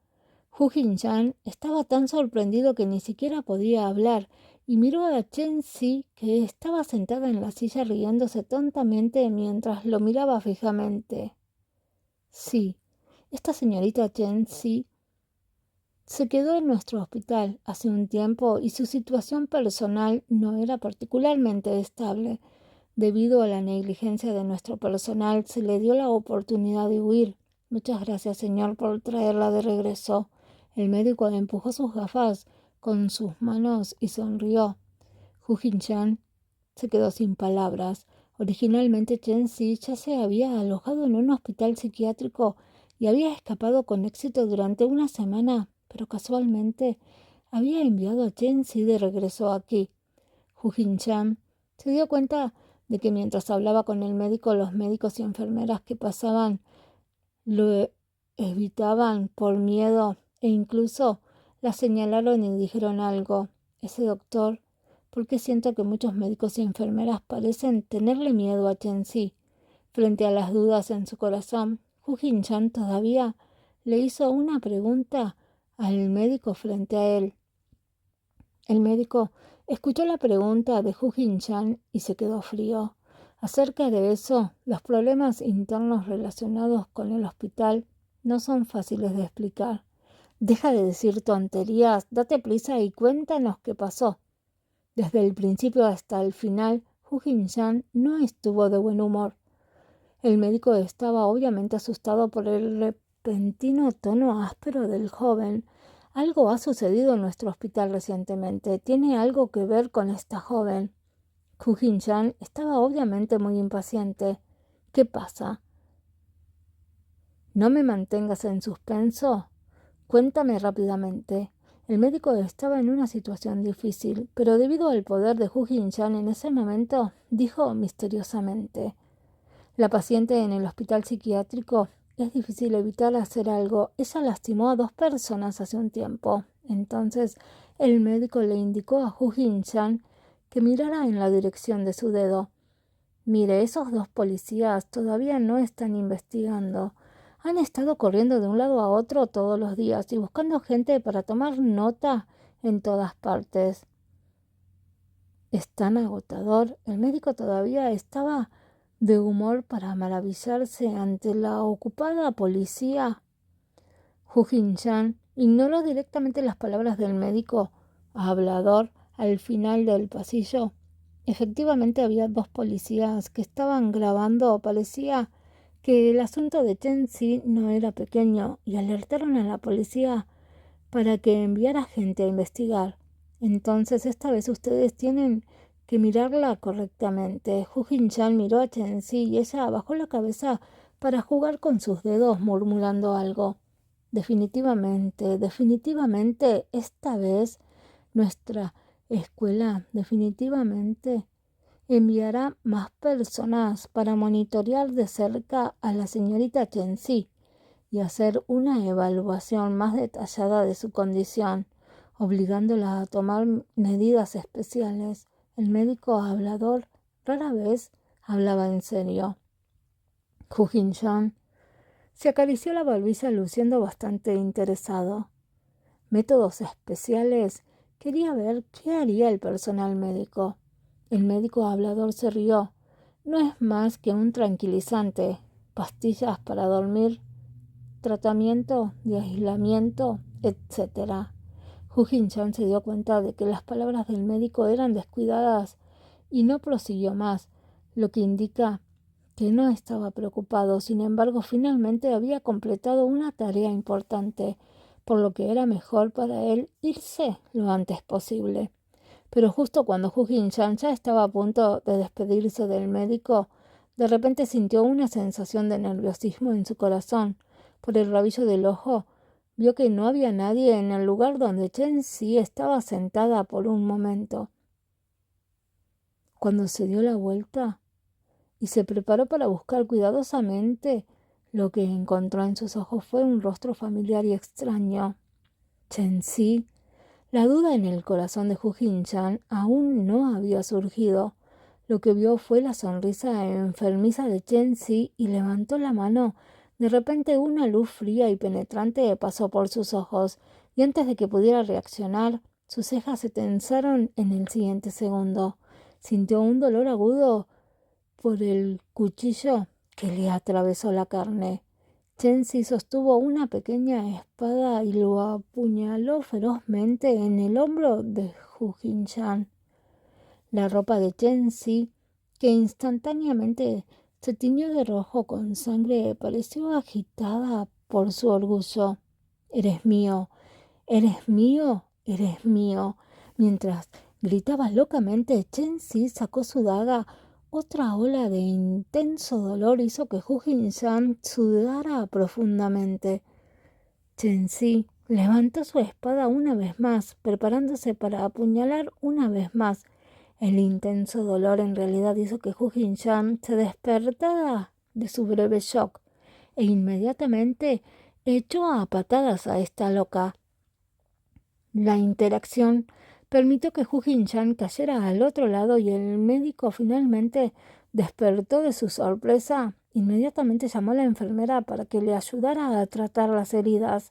Hu Jin-chan estaba tan sorprendido que ni siquiera podía hablar y miró a Chen-si, que estaba sentada en la silla riéndose tontamente mientras lo miraba fijamente. Sí, esta señorita Chen-si se quedó en nuestro hospital hace un tiempo y su situación personal no era particularmente estable. Debido a la negligencia de nuestro personal, se le dio la oportunidad de huir. Muchas gracias, señor, por traerla de regreso. El médico empujó sus gafas con sus manos y sonrió. Hu Jin-chan se quedó sin palabras. Originalmente Chen-si ya se había alojado en un hospital psiquiátrico y había escapado con éxito durante una semana, pero casualmente había enviado a Chen-si de regreso aquí. Hu Jin-chan se dio cuenta de que mientras hablaba con el médico, los médicos y enfermeras que pasaban lo evitaban por miedo e incluso la señalaron y dijeron algo. Ese doctor, porque siento que muchos médicos y enfermeras parecen tenerle miedo a Chen-si. Frente a las dudas en su corazón, Hu Jin-chan todavía le hizo una pregunta al médico frente a él. El médico escuchó la pregunta de Hu Jin-chan y se quedó frío. Acerca de eso, los problemas internos relacionados con el hospital no son fáciles de explicar. Deja de decir tonterías, date prisa y cuéntanos qué pasó. Desde el principio hasta el final, Hu Jin-chan no estuvo de buen humor. El médico estaba obviamente asustado por el repentino tono áspero del joven. Algo ha sucedido en nuestro hospital recientemente. ¿Tiene algo que ver con esta joven? Hu Jin-chan estaba obviamente muy impaciente. ¿Qué pasa? ¿No me mantengas en suspenso? Cuéntame rápidamente. El médico estaba en una situación difícil, pero debido al poder de Hu Jin-chan en ese momento, dijo misteriosamente: la paciente en el hospital psiquiátrico, es difícil evitar hacer algo. Ella lastimó a 2 personas hace un tiempo. Entonces el médico le indicó a Hu Jin-chan que mirara en la dirección de su dedo. Mire, esos 2 policías todavía no están investigando. Han estado corriendo de un lado a otro todos los días y buscando gente para tomar nota en todas partes. Es tan agotador. El médico todavía estaba de humor para maravillarse ante la ocupada policía. Hu Jin-chan ignoró directamente las palabras del médico hablador al final del pasillo. Efectivamente había 2 policías que estaban grabando. Parecía que el asunto de Chen-si no era pequeño y alertaron a la policía para que enviara gente a investigar. Entonces esta vez ustedes tienen que mirarla correctamente. Hu Jin-chan miró a Chen-si y ella bajó la cabeza para jugar con sus dedos murmurando algo. Definitivamente, esta vez nuestra escuela definitivamente enviará más personas para monitorear de cerca a la señorita Chen-si y hacer una evaluación más detallada de su condición, obligándola a tomar medidas especiales. El médico hablador rara vez hablaba en serio. Hu Jin-chan se acarició la barbilla luciendo bastante interesado. Métodos especiales. Quería ver qué haría el personal médico. El médico hablador se rió. No es más que un tranquilizante, pastillas para dormir, tratamiento de aislamiento, etc. Hu Jin-chan se dio cuenta de que las palabras del médico eran descuidadas y no prosiguió más, lo que indica que no estaba preocupado. Sin embargo, finalmente había completado una tarea importante, por lo que era mejor para él irse lo antes posible. Pero justo cuando Hu Jin-chan ya estaba a punto de despedirse del médico, de repente sintió una sensación de nerviosismo en su corazón. Por el rabillo del ojo, vio que no había nadie en el lugar donde Chen-si estaba sentada por un momento. Cuando se dio la vuelta y se preparó para buscar cuidadosamente, lo que encontró en sus ojos fue un rostro familiar y extraño. Chen-si. La duda en el corazón de Hu Jin-chan aún no había surgido. Lo que vio fue la sonrisa enfermiza de Chen-si y levantó la mano. De repente una luz fría y penetrante pasó por sus ojos, y antes de que pudiera reaccionar, sus cejas se tensaron en el siguiente segundo. Sintió un dolor agudo por el cuchillo que le atravesó la carne. Chen-si sostuvo una pequeña espada y lo apuñaló ferozmente en el hombro de Hu Jin-chan. La ropa de Chen-si, que instantáneamente se tiñó de rojo con sangre, pareció agitada por su orgullo. «Eres mío, eres mío, eres mío». Mientras gritaba locamente, Chen-si sacó su daga. Otra ola de intenso dolor hizo que Hu Jin-chan sudara profundamente. Chen-si levantó su espada una vez más, preparándose para apuñalar una vez más. El intenso dolor en realidad hizo que Hu Jin-chan se despertara de su breve shock e inmediatamente echó a patadas a esta loca. La interacción permitió que Hu Jin-chan cayera al otro lado y el médico finalmente despertó de su sorpresa. Inmediatamente llamó a la enfermera para que le ayudara a tratar las heridas.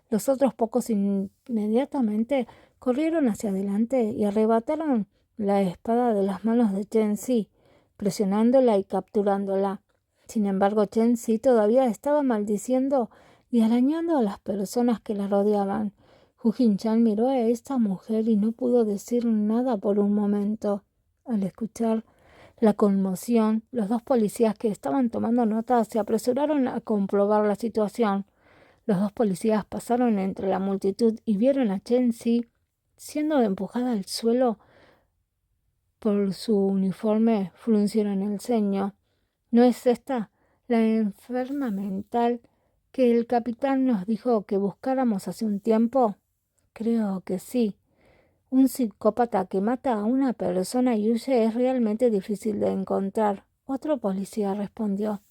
Los otros pocos inmediatamente corrieron hacia adelante y arrebataron la espada de las manos de Chen-si, presionándola y capturándola. Sin embargo, Chen-si todavía estaba maldiciendo y arañando a las personas que la rodeaban. Hu Jin-chan miró a esta mujer y no pudo decir nada por un momento. Al escuchar la conmoción, los 2 policías que estaban tomando nota se apresuraron a comprobar la situación. Los 2 policías pasaron entre la multitud y vieron a Chen-si siendo empujada al suelo por su uniforme. Fruncieron el ceño. ¿No es esta la enferma mental que el capitán nos dijo que buscáramos hace un tiempo? Creo que sí. Un psicópata que mata a una persona y huye es realmente difícil de encontrar. Otro policía respondió.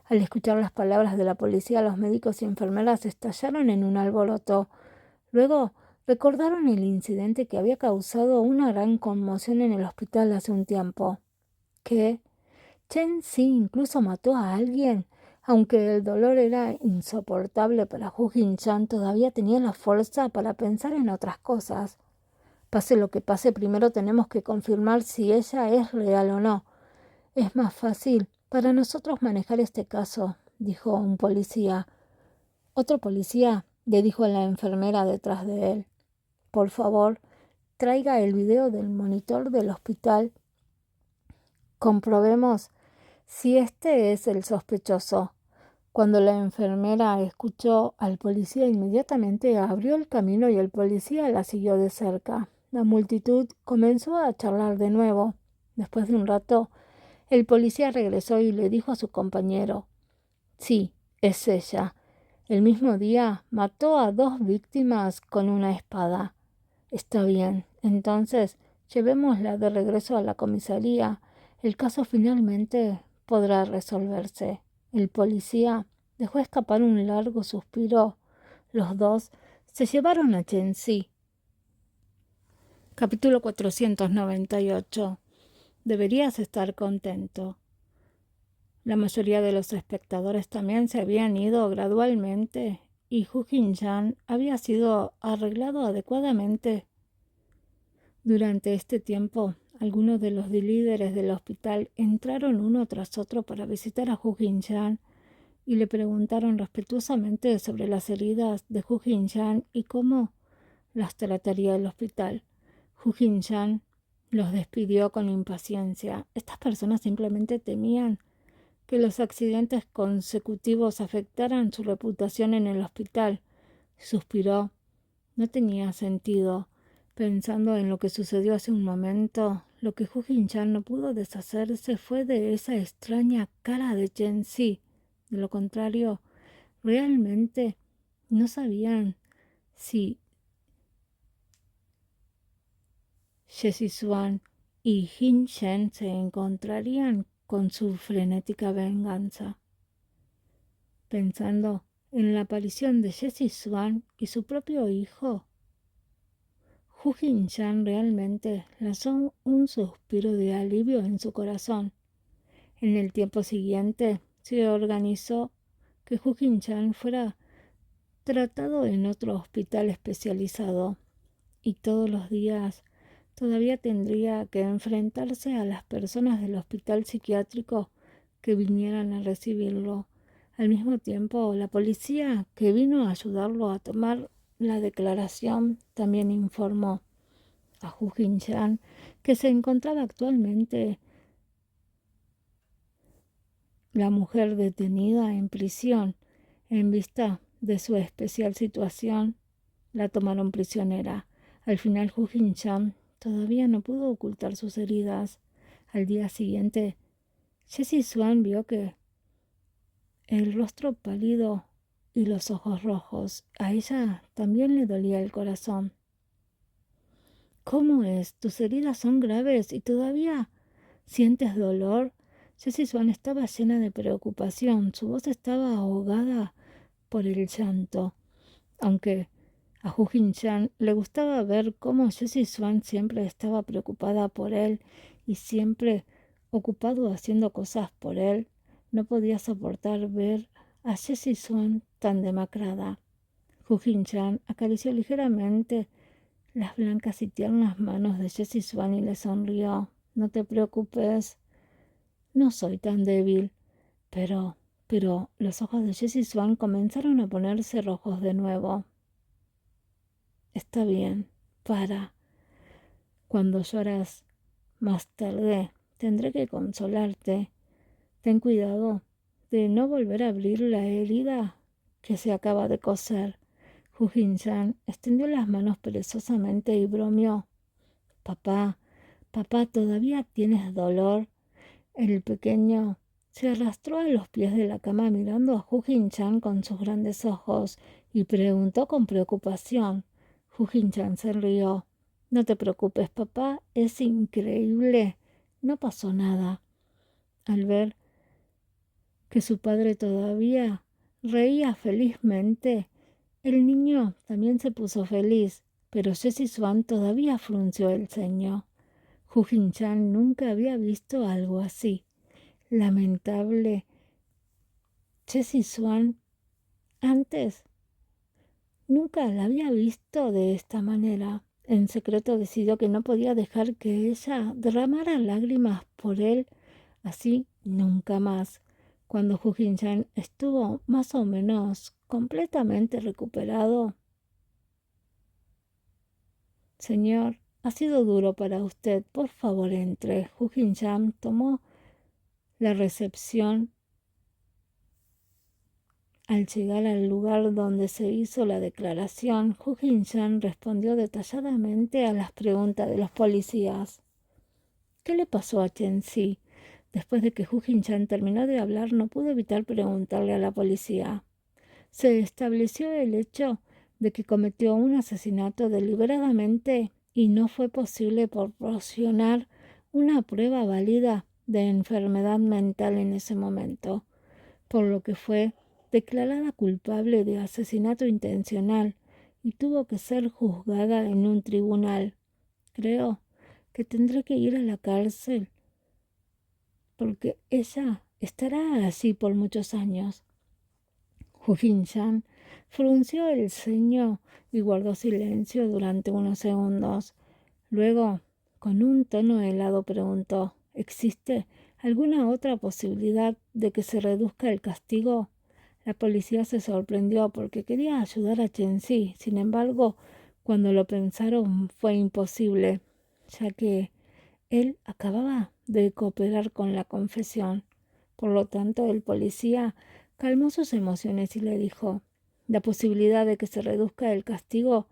Al escuchar las palabras de la policía, los médicos y enfermeras estallaron en un alboroto. Luego recordaron el incidente que había causado una gran conmoción en el hospital hace un tiempo. ¿Qué? ¿Chen-si incluso mató a alguien? Aunque el dolor era insoportable para Hu Jin-chan, todavía tenía la fuerza para pensar en otras cosas. Pase lo que pase, primero tenemos que confirmar si ella es real o no. Es más fácil para nosotros manejar este caso, dijo un policía. Otro policía le dijo a la enfermera detrás de él: por favor, traiga el video del monitor del hospital. Comprobemos si este es el sospechoso. Cuando la enfermera escuchó al policía, inmediatamente abrió el camino y el policía la siguió de cerca. La multitud comenzó a charlar de nuevo. Después de un rato, el policía regresó y le dijo a su compañero: sí, es ella. El mismo día mató a 2 víctimas con una espada. Está bien, entonces llevémosla de regreso a la comisaría. El caso finalmente podrá resolverse. El policía dejó escapar un largo suspiro. Los dos se llevaron a Chen-si. Capítulo 498. Deberías estar contento. La mayoría de los espectadores también se habían ido gradualmente y Hu Jin-chan había sido arreglado adecuadamente. Durante este tiempo, algunos de los líderes del hospital entraron uno tras otro para visitar a Hu Jin-chan y le preguntaron respetuosamente sobre las heridas de Hu Jin-chan y cómo las trataría el hospital. Hu Jin-chan los despidió con impaciencia. Estas personas simplemente temían que los accidentes consecutivos afectaran su reputación en el hospital. Suspiró. No tenía sentido. Pensando en lo que sucedió hace un momento, lo que Hu Jin-chan no pudo deshacerse fue de esa extraña cara de Chen-si. De lo contrario, realmente no sabían si Jessie Swan y Jin-shen se encontrarían con su frenética venganza. Pensando en la aparición de Jessie Swan y su propio hijo, Hu Jin-chan realmente lanzó un suspiro de alivio en su corazón. En el tiempo siguiente se organizó que Hu Jin-chan fuera tratado en otro hospital especializado y todos los días todavía tendría que enfrentarse a las personas del hospital psiquiátrico que vinieran a recibirlo. Al mismo tiempo, la policía que vino a ayudarlo a tomar la declaración también informó a Hu Jin-chan que se encontraba actualmente la mujer detenida en prisión. En vista de su especial situación, la tomaron prisionera. Al final, Hu Jin-chan todavía no pudo ocultar sus heridas. Al día siguiente, Jessie Swan vio que el rostro pálido y los ojos rojos. A ella también le dolía el corazón. ¿Cómo es? Tus heridas son graves y todavía sientes dolor. Jessie Swan estaba llena de preocupación. Su voz estaba ahogada por el llanto. Aunque a Hu Jin-chan le gustaba ver cómo Jessie Swan siempre estaba preocupada por él y siempre ocupado haciendo cosas por él, no podía soportar ver a Jessie Swan tan demacrada. Hu Jin-chan acarició ligeramente las blancas y tiernas manos de Jessie Swan y le sonrió. No te preocupes, no soy tan débil. Pero los ojos de Jessie Swan comenzaron a ponerse rojos de nuevo. Está bien, para. Cuando lloras más tarde, tendré que consolarte. Ten cuidado de no volver a abrir la herida que se acaba de coser. Hu Jin-chan extendió las manos perezosamente y bromeó. Papá, ¿todavía tienes dolor? El pequeño se arrastró a los pies de la cama mirando a Hu Jin-chan con sus grandes ojos y preguntó con preocupación. Hu Jin-chan se rió. No te preocupes, papá, es increíble. No pasó nada. Al ver que su padre todavía reía felizmente, el niño también se puso feliz, pero Jessie Swan todavía frunció el ceño. Hu Jin-chan nunca había visto algo así. Lamentable Jessie Swan antes nunca la había visto de esta manera. En secreto decidió que no podía dejar que ella derramara lágrimas por él, así nunca más. Cuando Hu Jin-chan estuvo más o menos completamente recuperado: «Señor, ha sido duro para usted. Por favor, entre». Hu Jin-chan tomó la recepción. Al llegar al lugar donde se hizo la declaración, Hu Jin-chan respondió detalladamente a las preguntas de los policías. ¿Qué le pasó a Chen-si? Después de que Hu Jin-chan terminó de hablar, no pudo evitar preguntarle a la policía. Se estableció el hecho de que cometió un asesinato deliberadamente y no fue posible proporcionar una prueba válida de enfermedad mental en ese momento, por lo que fue declarada culpable de asesinato intencional y tuvo que ser juzgada en un tribunal. Creo que tendré que ir a la cárcel porque ella estará así por muchos años. Hu Jin-chan frunció el ceño y guardó silencio durante unos segundos. Luego, con un tono helado, preguntó: ¿existe alguna otra posibilidad de que se reduzca el castigo? La policía se sorprendió porque quería ayudar a Chen-si. Sin embargo, cuando lo pensaron fue imposible, ya que él acababa de cooperar con la confesión. Por lo tanto, el policía calmó sus emociones y le dijo: «La posibilidad de que se reduzca el castigo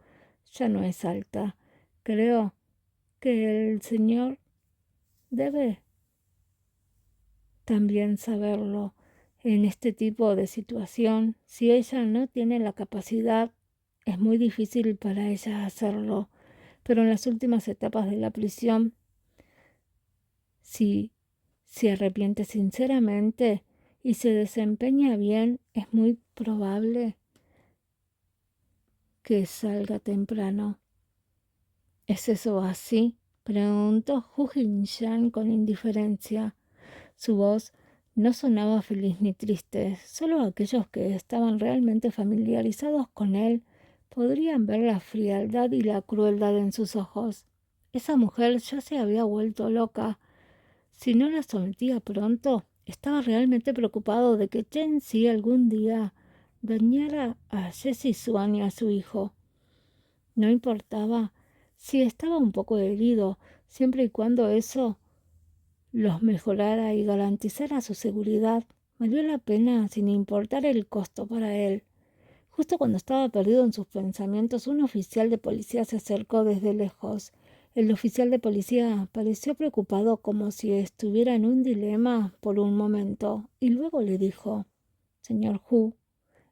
ya no es alta. Creo que el señor debe también saberlo. En este tipo de situación, si ella no tiene la capacidad, es muy difícil para ella hacerlo. Pero en las últimas etapas de la prisión, si se arrepiente sinceramente y se desempeña bien, es muy probable que salga temprano». «¿Es eso así?», preguntó Hu Jin-chan con indiferencia. Su voz no sonaba feliz ni triste. Solo aquellos que estaban realmente familiarizados con él podrían ver la frialdad y la crueldad en sus ojos. Esa mujer ya se había vuelto loca. Si no la sometía pronto, estaba realmente preocupado de que Chen-si algún día dañara a Jessie Swan y a su hijo. No importaba si estaba un poco herido, siempre y cuando eso los mejorara y garantizara su seguridad. Valió la pena sin importar el costo para él. Justo cuando estaba perdido en sus pensamientos, un oficial de policía se acercó desde lejos. El oficial de policía pareció preocupado, como si estuviera en un dilema por un momento, y luego le dijo: «Señor Hu,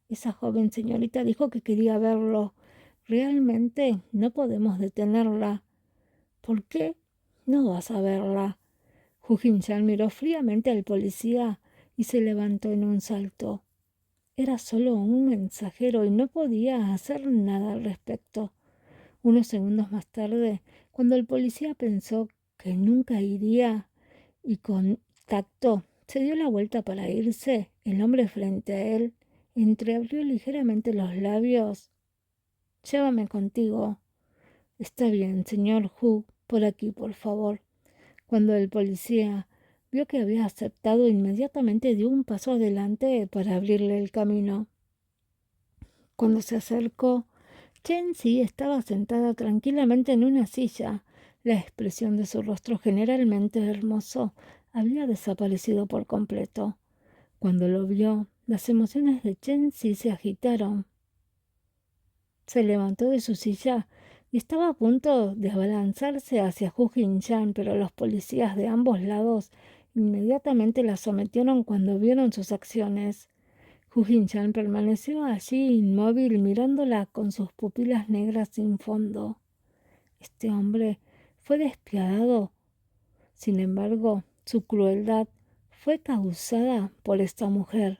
esa joven señorita dijo que quería verlo. Realmente no podemos detenerla». «¿Por qué no vas a verla?». Hu Jin-chan miró fríamente al policía y se levantó en un salto. Era solo un mensajero y no podía hacer nada al respecto. Unos segundos más tarde, cuando el policía pensó que nunca iría y con tacto se dio la vuelta para irse, el hombre frente a él entreabrió ligeramente los labios. «Llévame contigo». «Está bien, señor Hu, por aquí, por favor». Cuando el policía vio que había aceptado, inmediatamente dio un paso adelante para abrirle el camino. Cuando se acercó, Chen-si estaba sentada tranquilamente en una silla. La expresión de su rostro, generalmente hermoso, había desaparecido por completo. Cuando lo vio, las emociones de Chen-si se agitaron. Se levantó de su silla y estaba a punto de abalanzarse hacia Hu Jin-chan, pero los policías de ambos lados inmediatamente la sometieron cuando vieron sus acciones. Hu Jin-chan permaneció allí inmóvil, mirándola con sus pupilas negras sin fondo. Este hombre fue despiadado. Sin embargo, su crueldad fue causada por esta mujer.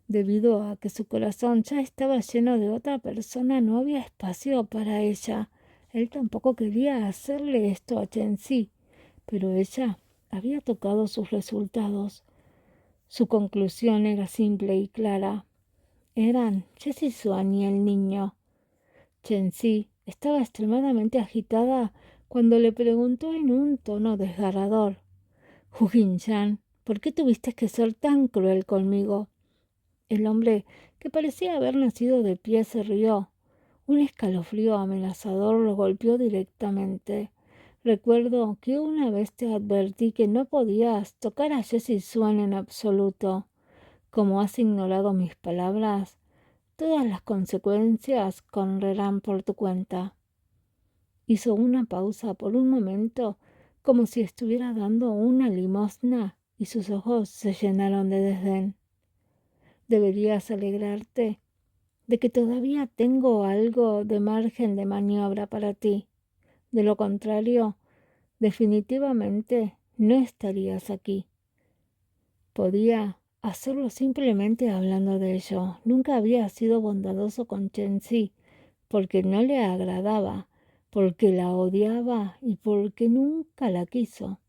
Debido a que su corazón ya estaba lleno de otra persona, no había espacio para ella. Él tampoco quería hacerle esto a Chen-si, pero ella había tocado sus resultados. Su conclusión era simple y clara. Eran Jessie Swan y el niño. Chen-Si estaba extremadamente agitada cuando le preguntó en un tono desgarrador: «Hu Jin-chan, ¿por qué tuviste que ser tan cruel conmigo?» El hombre, que parecía haber nacido de pie, se rió. Un escalofrío amenazador lo golpeó directamente. «Recuerdo que una vez te advertí que no podías tocar a Jessie Swan en absoluto. Como has ignorado mis palabras, todas las consecuencias correrán por tu cuenta». Hizo una pausa por un momento, como si estuviera dando una limosna, y sus ojos se llenaron de desdén. «Deberías alegrarte de que todavía tengo algo de margen de maniobra para ti. De lo contrario, definitivamente no estarías aquí». Podía hacerlo simplemente hablando de ello. Nunca había sido bondadoso con Chen-Si, porque no le agradaba, porque la odiaba y porque nunca la quiso.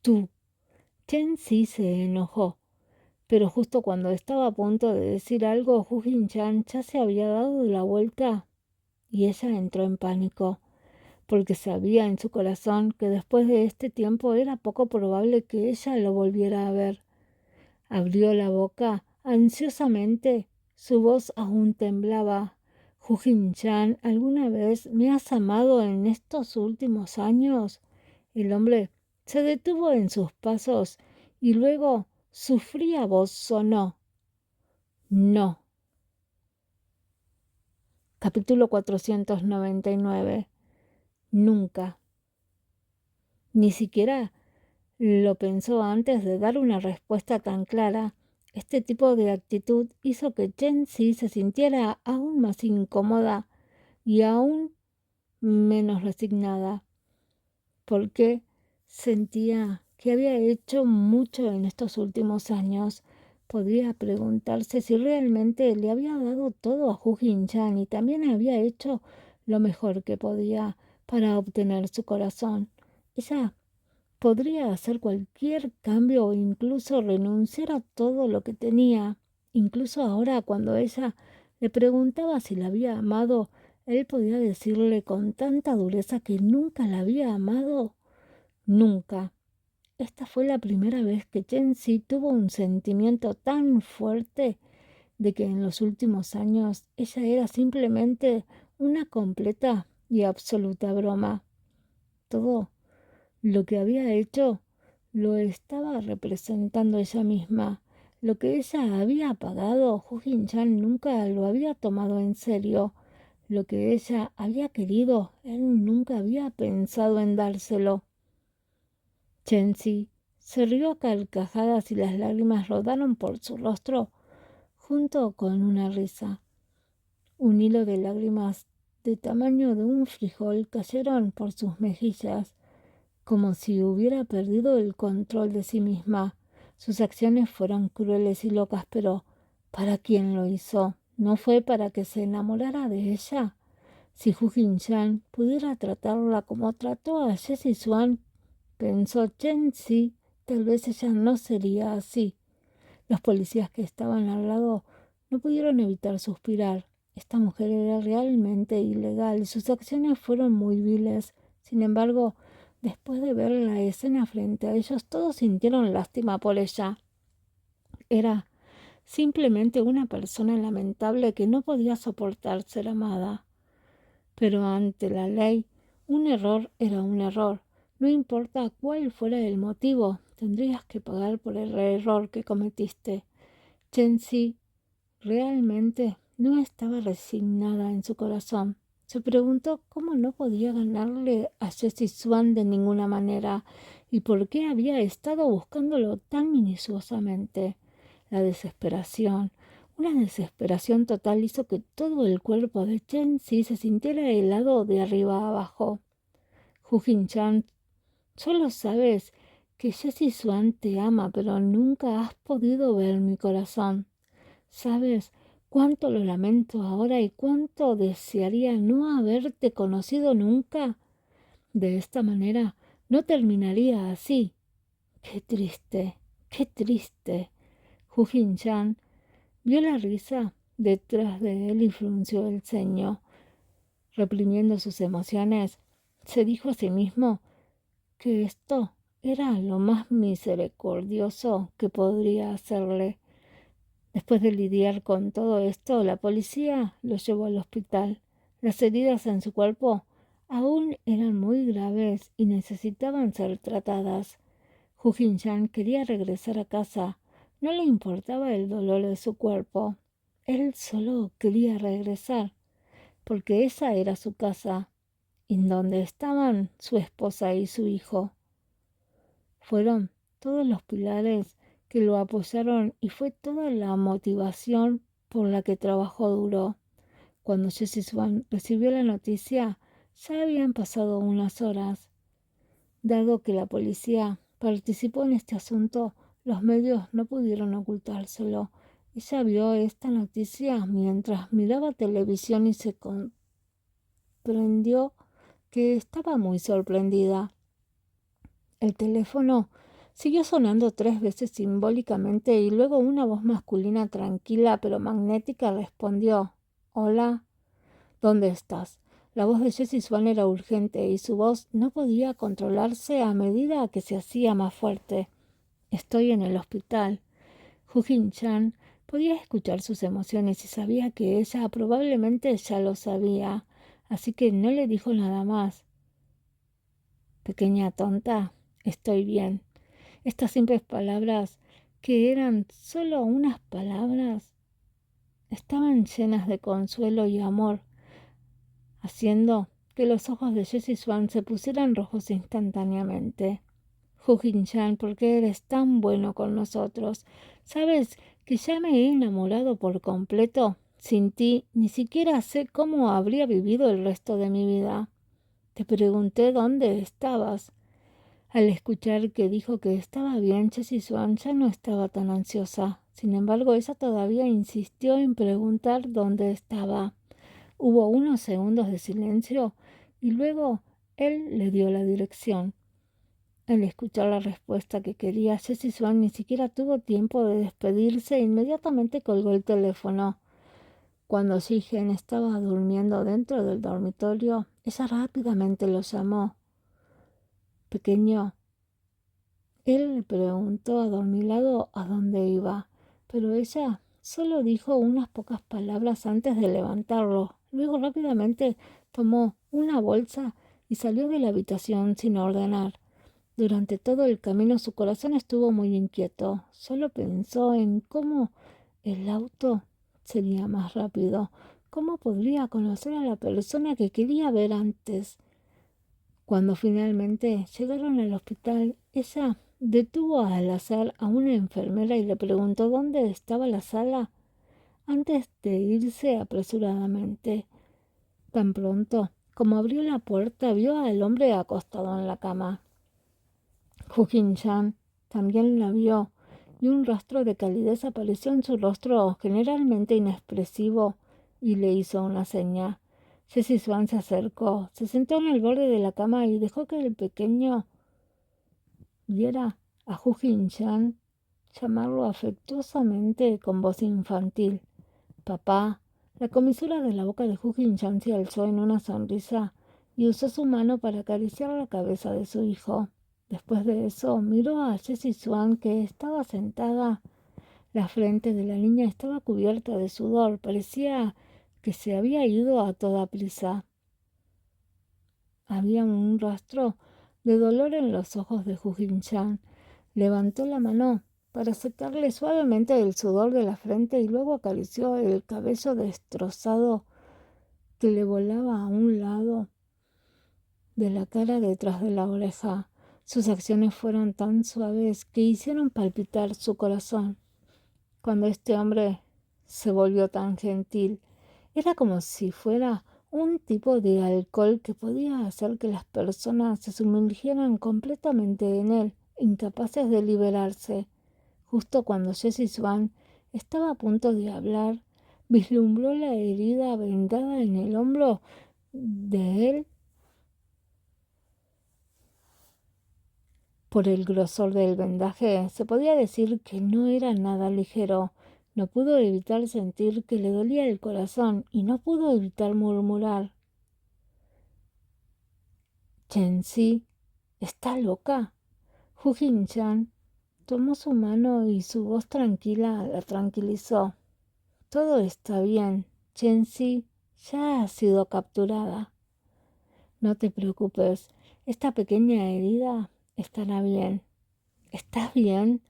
«Tú». Chen-Si se enojó, pero justo cuando estaba a punto de decir algo, Hu Jin-chan ya se había dado la vuelta y ella entró en pánico, porque sabía en su corazón que después de este tiempo era poco probable que ella lo volviera a ver. Abrió la boca ansiosamente. Su voz aún temblaba. «Hu Jin-chan, ¿alguna vez me has amado en estos últimos años?» El hombre se detuvo en sus pasos y luego su fría voz sonó: «No». Capítulo 499. Nunca. Ni siquiera lo pensó antes de dar una respuesta tan clara. Este tipo de actitud hizo que Chen-Si se sintiera aún más incómoda y aún menos resignada, porque sentía que había hecho mucho en estos últimos años. Podía preguntarse si realmente le había dado todo a Hu Jin-chan y también había hecho lo mejor que podía para obtener su corazón. Ella podría hacer cualquier cambio o incluso renunciar a todo lo que tenía. Incluso ahora, cuando ella le preguntaba si la había amado, él podía decirle con tanta dureza que nunca la había amado. Nunca. Esta fue la primera vez que Chen-Si tuvo un sentimiento tan fuerte de que en los últimos años ella era simplemente una completa y absoluta broma. Todo lo que había hecho lo estaba representando ella misma. Lo que ella había pagado, Hu Jin-chan nunca lo había tomado en serio. Lo que ella había querido, él nunca había pensado en dárselo. Chen-Si se rió a carcajadas y las lágrimas rodaron por su rostro junto con una risa. Un hilo de lágrimas de tamaño de un frijol cayeron por sus mejillas, como si hubiera perdido el control de sí misma. Sus acciones fueron crueles y locas, pero ¿para quién lo hizo? ¿No fue para que se enamorara de ella? Si Hu Jin-chan pudiera tratarla como trató a Jessie Swan, pensó Chen-Si, tal vez ella no sería así. Los policías que estaban al lado no pudieron evitar suspirar. Esta mujer era realmente ilegal y sus acciones fueron muy viles. Sin embargo, después de ver la escena frente a ellos, todos sintieron lástima por ella. Era simplemente una persona lamentable que no podía soportar ser amada. Pero ante la ley, un error era un error. No importa cuál fuera el motivo, tendrías que pagar por el error que cometiste. Chen-Si realmente no estaba resignada en su corazón. Se preguntó cómo no podía ganarle a Jessie Swan de ninguna manera y por qué había estado buscándolo tan minuciosamente. La desesperación, una desesperación total, hizo que todo el cuerpo de Chen-Si se sintiera helado de arriba a abajo. Hu Jin-chan, solo sabes que Jessie Swan te ama, pero nunca has podido ver mi corazón. ¿Sabes cuánto lo lamento ahora y cuánto desearía no haberte conocido nunca? De esta manera no terminaría así. Qué triste, qué triste. Hu Jin-chan vio la risa detrás de él y frunció el ceño. Reprimiendo sus emociones, se dijo a sí mismo que esto era lo más misericordioso que podría hacerle. Después de lidiar con todo esto, la policía lo llevó al hospital. Las heridas en su cuerpo aún eran muy graves y necesitaban ser tratadas. Hu Jin-chan quería regresar a casa. No le importaba el dolor de su cuerpo. Él solo quería regresar, porque esa era su casa, en donde estaban su esposa y su hijo. Fueron todos los pilares que lo apoyaron y fue toda la motivación por la que trabajó duro. Cuando Jessie Swan recibió la noticia, ya habían pasado unas horas. Dado que la policía participó en este asunto, los medios no pudieron ocultárselo. Ella vio esta noticia mientras miraba televisión y se comprendió que estaba muy sorprendida. El teléfono siguió sonando 3 veces simbólicamente y luego una voz masculina tranquila pero magnética respondió: «Hola, ¿dónde estás?». La voz de Jessie Swan era urgente y su voz no podía controlarse a medida que se hacía más fuerte. «Estoy en el hospital». Hu Jin-chan podía escuchar sus emociones y sabía que ella probablemente ya lo sabía, así que no le dijo nada más. «Pequeña tonta, estoy bien». Estas simples palabras, que eran solo unas palabras, estaban llenas de consuelo y amor, haciendo que los ojos de Jessie Swan se pusieran rojos instantáneamente. «Hu Jin-chan, ¿por qué eres tan bueno con nosotros? ¿Sabes que ya me he enamorado por completo? Sin ti ni siquiera sé cómo habría vivido el resto de mi vida. Te pregunté dónde estabas». Al escuchar que dijo que estaba bien, Jessie Swan ya no estaba tan ansiosa. Sin embargo, ella todavía insistió en preguntar dónde estaba. Hubo unos segundos de silencio y luego él le dio la dirección. Al escuchar la respuesta que quería, Jessie Swan ni siquiera tuvo tiempo de despedirse e inmediatamente colgó el teléfono. Cuando Ji-gen estaba durmiendo dentro del dormitorio, ella rápidamente lo llamó. «Pequeño». Él le preguntó adormilado a dónde iba, pero ella solo dijo unas pocas palabras antes de levantarlo. Luego rápidamente tomó una bolsa y salió de la habitación sin ordenar. Durante todo el camino su corazón estuvo muy inquieto. Solo pensó en cómo el auto sería más rápido, cómo podría conocer a la persona que quería ver antes. Cuando finalmente llegaron al hospital, ella detuvo al azar a una enfermera y le preguntó dónde estaba la sala antes de irse apresuradamente. Tan pronto como abrió la puerta, vio al hombre acostado en la cama. Hu Jin-chan también la vio, y un rastro de calidez apareció en su rostro generalmente inexpresivo, y le hizo una seña. Jessie Swan se acercó, se sentó en el borde de la cama y dejó que el pequeño viera a Hu Jin-chan llamarlo afectuosamente con voz infantil. «Papá». La comisura de la boca de Hu Jin-chan se alzó en una sonrisa y usó su mano para acariciar la cabeza de su hijo. Después de eso, miró a Jessie Swan, que estaba sentada. La frente de la niña estaba cubierta de sudor. Parecía que se había ido a toda prisa. Había un rastro de dolor en los ojos de Hu Jin-chan. Levantó la mano para secarle suavemente el sudor de la frente y luego acarició el cabello destrozado que le volaba a un lado de la cara detrás de la oreja. Sus acciones fueron tan suaves que hicieron palpitar su corazón. Cuando este hombre se volvió tan gentil, era como si fuera un tipo de alcohol que podía hacer que las personas se sumergieran completamente en él, incapaces de liberarse. Justo cuando Jessie Swan estaba a punto de hablar, vislumbró la herida vendada en el hombro de él, Por el grosor del vendaje, se podía decir que no era nada ligero. No pudo evitar sentir que le dolía el corazón y no pudo evitar murmurar: «Chen-si, ¿está loca?». Hu Jin-chan tomó su mano y su voz tranquila la tranquilizó. «Todo está bien. Chen-si ya ha sido capturada. No te preocupes, esta pequeña herida estará bien». «¿Estás bien?».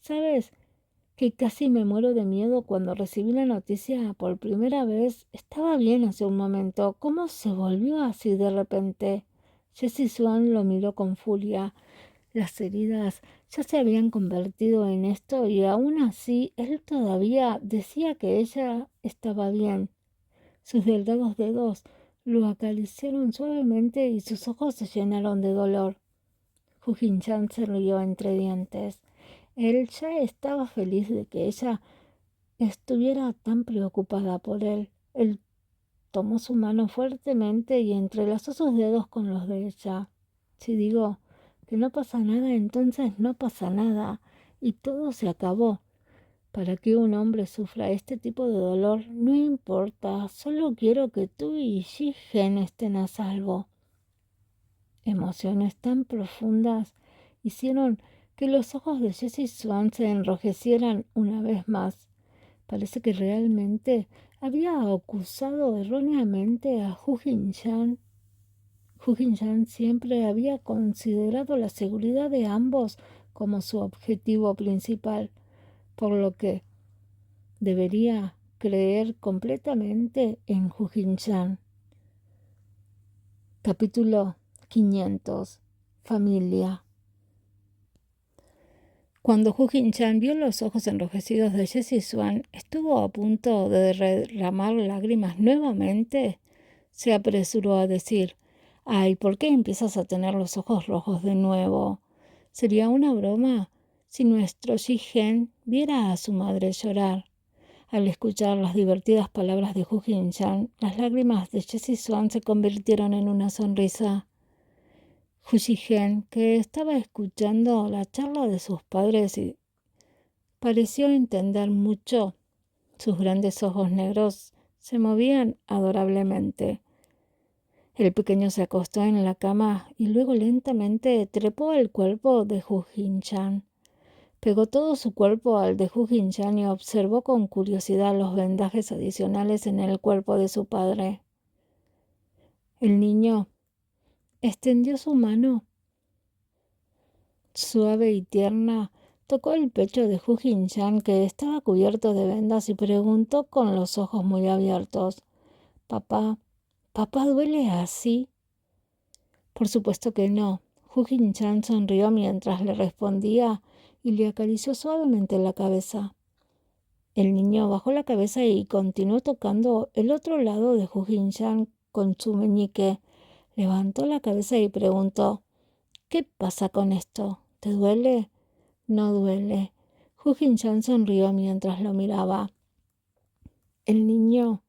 «¿Sabes que casi me muero de miedo cuando recibí la noticia por primera vez? Estaba bien hace un momento. ¿Cómo se volvió así de repente?». Jessie Swan lo miró con furia. Las heridas ya se habían convertido en esto y aún así él todavía decía que ella estaba bien. Sus delgados dedos lo acariciaron suavemente y sus ojos se llenaron de dolor. Hu Jin-chan se rió entre dientes. Él ya estaba feliz de que ella estuviera tan preocupada por él. Él tomó su mano fuertemente y entrelazó sus dedos con los de ella. Si digo que no pasa nada, entonces no pasa nada, y todo se acabó. Para que un hombre sufra este tipo de dolor, no importa, solo quiero que tú y Ji-gen estén a salvo. Emociones tan profundas hicieron que los ojos de Jessie Swan se enrojecieran una vez más. Parece que realmente había acusado erróneamente a Hu Jin-chan. Hu Jin-chan siempre había considerado la seguridad de ambos como su objetivo principal, por lo que debería creer completamente en Hu Jin-chan. Capítulo 500. Familia. Cuando Hu Jin-chan vio los ojos enrojecidos de Jessie Swan, estuvo a punto de derramar lágrimas nuevamente. Se apresuró a decir: «Ay, ¿por qué empiezas a tener los ojos rojos de nuevo? Sería una broma si nuestro Ji-gen viera a su madre llorar». Al escuchar las divertidas palabras de Hu Jin-chan, las lágrimas de Jessie Swan se convirtieron en una sonrisa. Hu Ji-gen, que estaba escuchando la charla de sus padres y pareció entender mucho, sus grandes ojos negros se movían adorablemente. El pequeño se acostó en la cama y luego lentamente trepó al cuerpo de Hu Jin-chan. Pegó todo su cuerpo al de Hu Jin-chan y observó con curiosidad los vendajes adicionales en el cuerpo de su padre. El niño extendió su mano suave y tierna, tocó el pecho de Hu Jin-chan, que estaba cubierto de vendas, y preguntó con los ojos muy abiertos: «Papá, ¿papá duele así?». «Por supuesto que no». Hu Jin-chan sonrió mientras le respondía y le acarició suavemente la cabeza. El niño bajó la cabeza y continuó tocando el otro lado de Hu Jin-chan con su meñique. Levantó la cabeza y preguntó: «¿Qué pasa con esto? ¿Te duele?». «No duele». Hu Jin-chan sonrió mientras lo miraba. El niño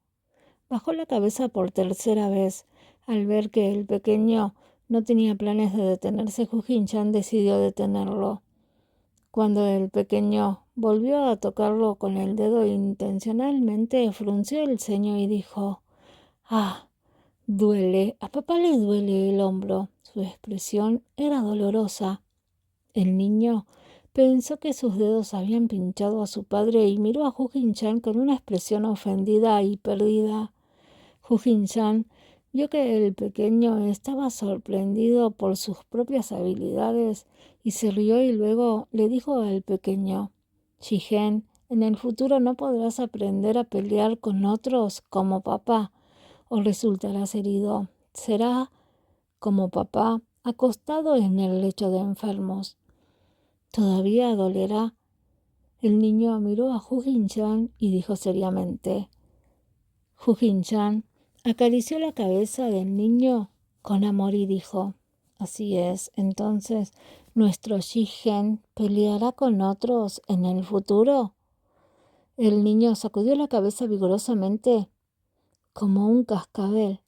bajó la cabeza por tercera vez. Al ver que el pequeño no tenía planes de detenerse, Hu Jin-chan decidió detenerlo. Cuando el pequeño volvió a tocarlo con el dedo intencionalmente, frunció el ceño y dijo: «Ah, duele. A papá le duele el hombro». Su expresión era dolorosa. El niño pensó que sus dedos habían pinchado a su padre y miró a Hu Jin-chan con una expresión ofendida y perdida. Hu Jin-chan vio que el pequeño estaba sorprendido por sus propias habilidades y se rió, y luego le dijo al pequeño: «Ji-gen, en el futuro no podrás aprender a pelear con otros como papá, o resultarás herido. Será como papá, acostado en el lecho de enfermos. ¿Todavía dolerá?». El niño miró a Hu Jin-chan y dijo seriamente. Hu Jin-chan acarició la cabeza del niño con amor y dijo: «Así es, entonces, ¿nuestro Ji-gen peleará con otros en el futuro?». El niño sacudió la cabeza vigorosamente como un cascabel.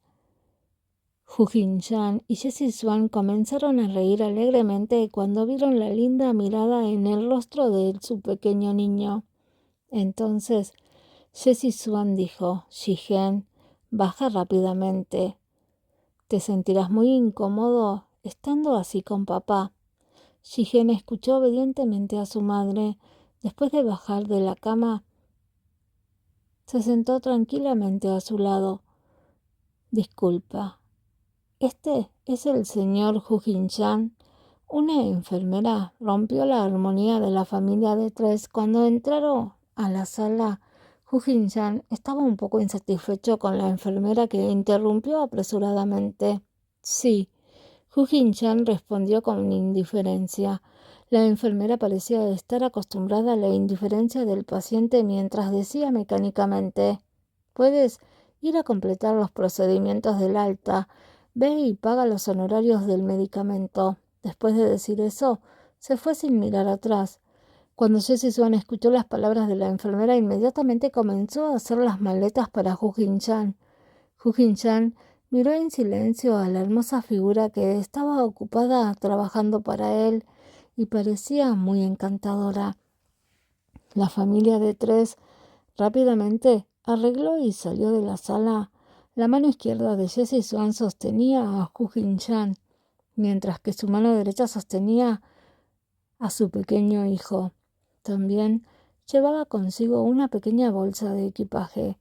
Hu Jin-chan y Jessie Swan comenzaron a reír alegremente cuando vieron la linda mirada en el rostro de su pequeño niño. Entonces Jessie Swan dijo: Ji-hen, baja rápidamente. Te sentirás muy incómodo estando así con papá. Ji-hen escuchó obedientemente a su madre. Después de bajar de la cama, se sentó tranquilamente a su lado. Disculpa, este es el señor Hu Jin-chan. Una enfermera rompió la armonía de la familia de tres cuando entraron a la sala. Hu Jin-chan estaba un poco insatisfecho con la enfermera que interrumpió apresuradamente. Sí, Hu Jin-chan respondió con indiferencia. La enfermera parecía estar acostumbrada a la indiferencia del paciente mientras decía mecánicamente: «Puedes ir a completar los procedimientos del alta. Ve y paga los honorarios del medicamento». Después de decir eso, se fue sin mirar atrás. Cuando Jessie Swan escuchó las palabras de la enfermera, inmediatamente comenzó a hacer las maletas para Hu Jin-chan. Hu Jin-chan miró en silencio a la hermosa figura que estaba ocupada trabajando para él y parecía muy encantadora. La familia de tres rápidamente arregló y salió de la sala. La mano izquierda de Jessie Swan sostenía a Hu Jin-chan, mientras que su mano derecha sostenía a su pequeño hijo. También llevaba consigo una pequeña bolsa de equipaje.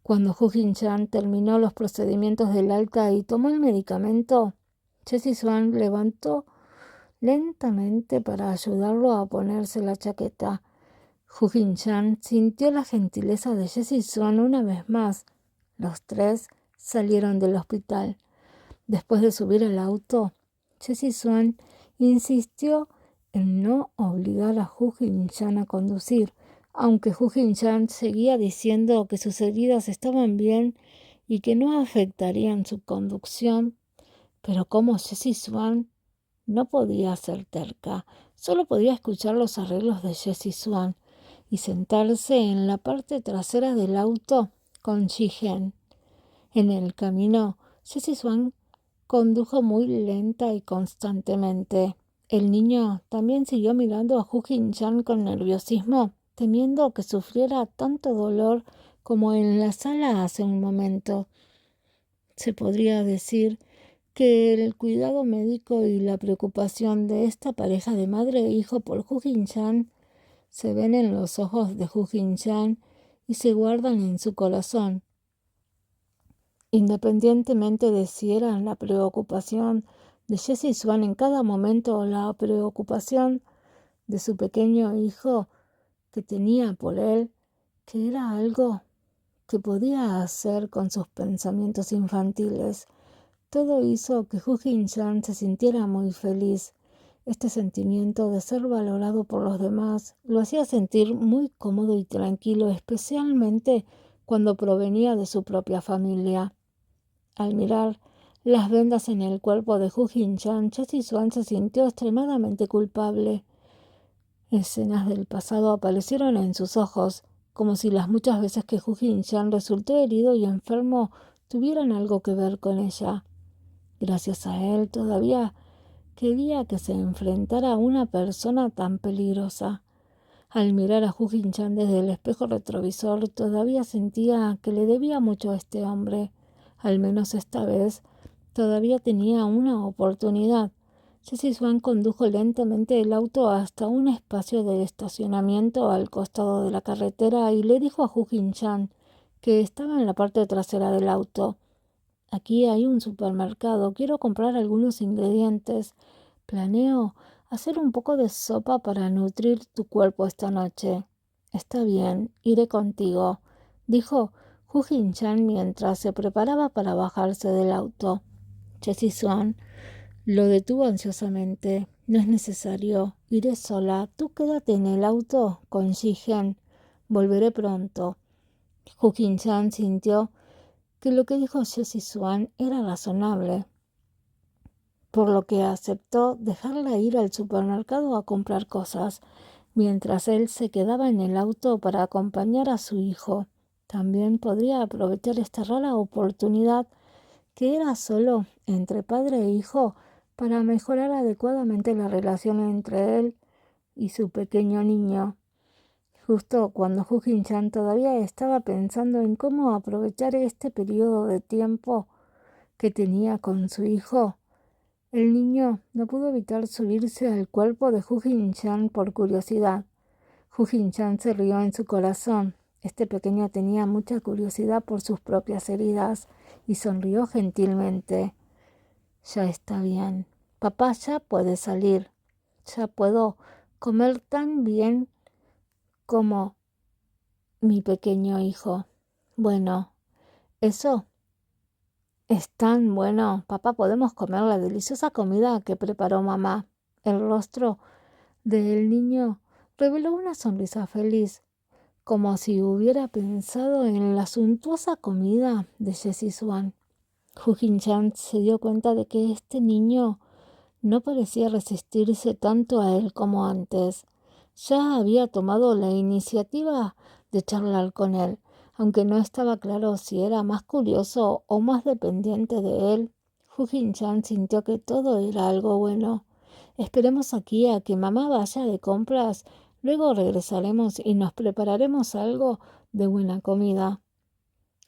Cuando Hu Jin-chan terminó los procedimientos del alta y tomó el medicamento, Jessie Swan levantó lentamente para ayudarlo a ponerse la chaqueta. Hu Jin-chan sintió la gentileza de Jessie Swan una vez más. Los tres salieron del hospital. Después de subir al auto, Jessie Swan insistió en no obligar a Hu Jin-chan a conducir, aunque Hu Jin-chan seguía diciendo que sus heridas estaban bien y que no afectarían su conducción. Pero como Jessie Swan no podía ser terca, solo podía escuchar los arreglos de Jessie Swan y sentarse en la parte trasera del auto con Ji-hen. En el camino, Jessie Swan condujo muy lenta y constantemente. El niño también siguió mirando a Hu Jin-chan con nerviosismo, temiendo que sufriera tanto dolor como en la sala hace un momento. Se podría decir que el cuidado médico y la preocupación de esta pareja de madre e hijo por Hu Jin-chan se ven en los ojos de Hu Jin-chan y se guardan en su corazón. Independientemente de si era la preocupación de Jessie Swan en cada momento o la preocupación de su pequeño hijo que tenía por él, que era algo que podía hacer con sus pensamientos infantiles, todo hizo que Hu Jin-chan se sintiera muy feliz. Este sentimiento de ser valorado por los demás lo hacía sentir muy cómodo y tranquilo, especialmente cuando provenía de su propia familia. Al mirar las vendas en el cuerpo de Hu Jin-chan, Jessie Swan se sintió extremadamente culpable. Escenas del pasado aparecieron en sus ojos, como si las muchas veces que Hu Jin-chan resultó herido y enfermo tuvieran algo que ver con ella. Gracias a él todavía quería que se enfrentara a una persona tan peligrosa. Al mirar a Hu Jin-chan desde el espejo retrovisor, todavía sentía que le debía mucho a este hombre. Al menos esta vez todavía tenía una oportunidad. Jessie Swan condujo lentamente el auto hasta un espacio de estacionamiento al costado de la carretera y le dijo a Hu Jin-chan, que estaba en la parte trasera del auto: «Aquí hay un supermercado. Quiero comprar algunos ingredientes. Planeo hacer un poco de sopa para nutrir tu cuerpo esta noche». «Está bien, iré contigo», dijo Hu Jin-chan mientras se preparaba para bajarse del auto. Jessie Swan lo detuvo ansiosamente. «No es necesario. Iré sola. Tú quédate en el auto con Ji-hen. Volveré pronto». Hu Jin-chan sintió que lo que dijo Jessie Swan era razonable, por lo que aceptó dejarla ir al supermercado a comprar cosas, mientras él se quedaba en el auto para acompañar a su hijo. También podría aprovechar esta rara oportunidad que era solo entre padre e hijo para mejorar adecuadamente la relación entre él y su pequeño niño. Justo cuando Hu Jin-chan todavía estaba pensando en cómo aprovechar este periodo de tiempo que tenía con su hijo, el niño no pudo evitar subirse al cuerpo de Hu Jin-chan por curiosidad. Hu Jin-chan se rió en su corazón. Este pequeño tenía mucha curiosidad por sus propias heridas y sonrió gentilmente. Ya está bien. Papá ya puede salir. Ya puedo comer tan bien como mi pequeño hijo. Bueno, eso es tan bueno. Papá, podemos comer la deliciosa comida que preparó mamá. El rostro del niño reveló una sonrisa feliz, como si hubiera pensado en la suntuosa comida de Jessie Swan. Hu Jin-chan se dio cuenta de que este niño no parecía resistirse tanto a él como antes. Ya había tomado la iniciativa de charlar con él, aunque no estaba claro si era más curioso o más dependiente de él. Hu Jin-chan sintió que todo era algo bueno. Esperemos aquí a que mamá vaya de compras, luego regresaremos y nos prepararemos algo de buena comida.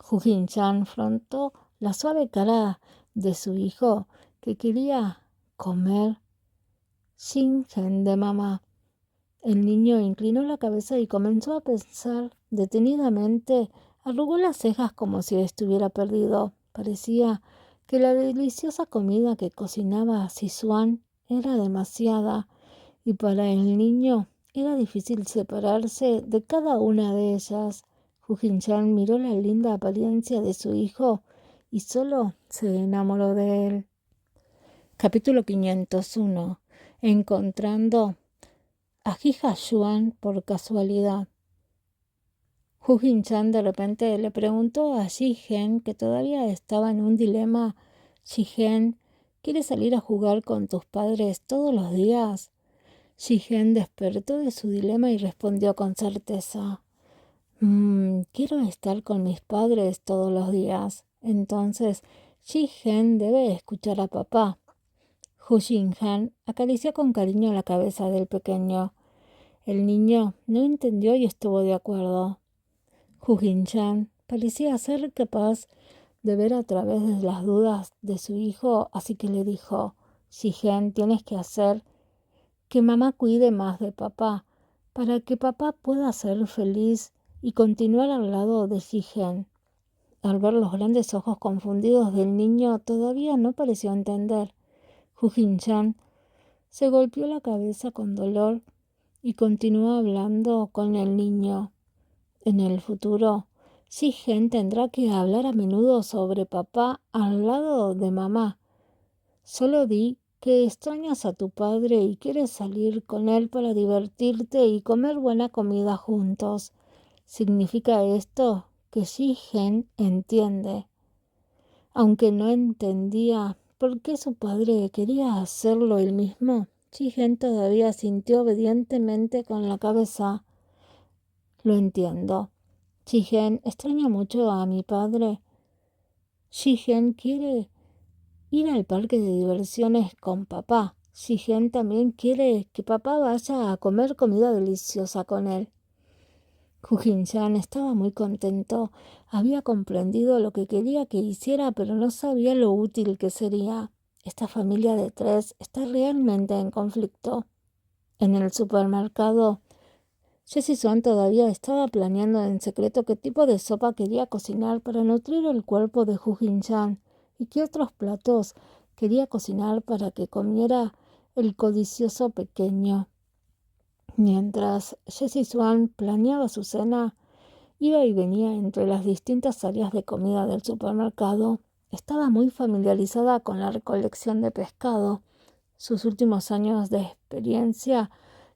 Hu Jin-chan frotó la suave cara de su hijo, que quería comer Shingen de mamá. El niño inclinó la cabeza y comenzó a pensar detenidamente. Arrugó las cejas como si estuviera perdido. Parecía que la deliciosa comida que cocinaba Sisuan era demasiada, y para el niño era difícil separarse de cada una de ellas. Hu Jin-chan miró la linda apariencia de su hijo y solo se enamoró de él. Capítulo 501. Encontrando a Hija Yuan por casualidad. Hu Jin-chan de repente le preguntó a Ji-hen, que todavía estaba en un dilema. Ji-hen, ¿quieres salir a jugar con tus padres todos los días? Ji-hen despertó de su dilema y respondió con certeza. Quiero estar con mis padres todos los días. Entonces, Ji-hen debe escuchar a papá. Hu Jin-han acarició con cariño la cabeza del pequeño. El niño no entendió y estuvo de acuerdo. Hu Jin-chan parecía ser capaz de ver a través de las dudas de su hijo, así que le dijo: Ji-hen, tienes que hacer que mamá cuide más de papá, para que papá pueda ser feliz y continuar al lado de Ji-hen. Al ver los grandes ojos confundidos del niño, todavía no pareció entender. Hu Jin-chan se golpeó la cabeza con dolor y continuó hablando con el niño. En el futuro, Ji-hen tendrá que hablar a menudo sobre papá al lado de mamá. Solo di que extrañas a tu padre y quieres salir con él para divertirte y comer buena comida juntos. ¿Significa esto que Ji-hen entiende? Aunque no entendía por qué su padre quería hacerlo él mismo, Ji-hen todavía sintió obedientemente con la cabeza. Lo entiendo. Ji-hen extraña mucho a mi padre. Ji-hen quiere ir al parque de diversiones con papá. Ji-hen también quiere que papá vaya a comer comida deliciosa con él. Hu Jin-chan estaba muy contento. Había comprendido lo que quería que hiciera, pero no sabía lo útil que sería. Esta familia de tres está realmente en conflicto. En el supermercado, Jessie Swan todavía estaba planeando en secreto qué tipo de sopa quería cocinar para nutrir el cuerpo de Hu Jin-chan y qué otros platos quería cocinar para que comiera el codicioso pequeño. Mientras Jessie Swan planeaba su cena, iba y venía entre las distintas áreas de comida del supermercado. Estaba muy familiarizada con la recolección de pescado. Sus últimos años de experiencia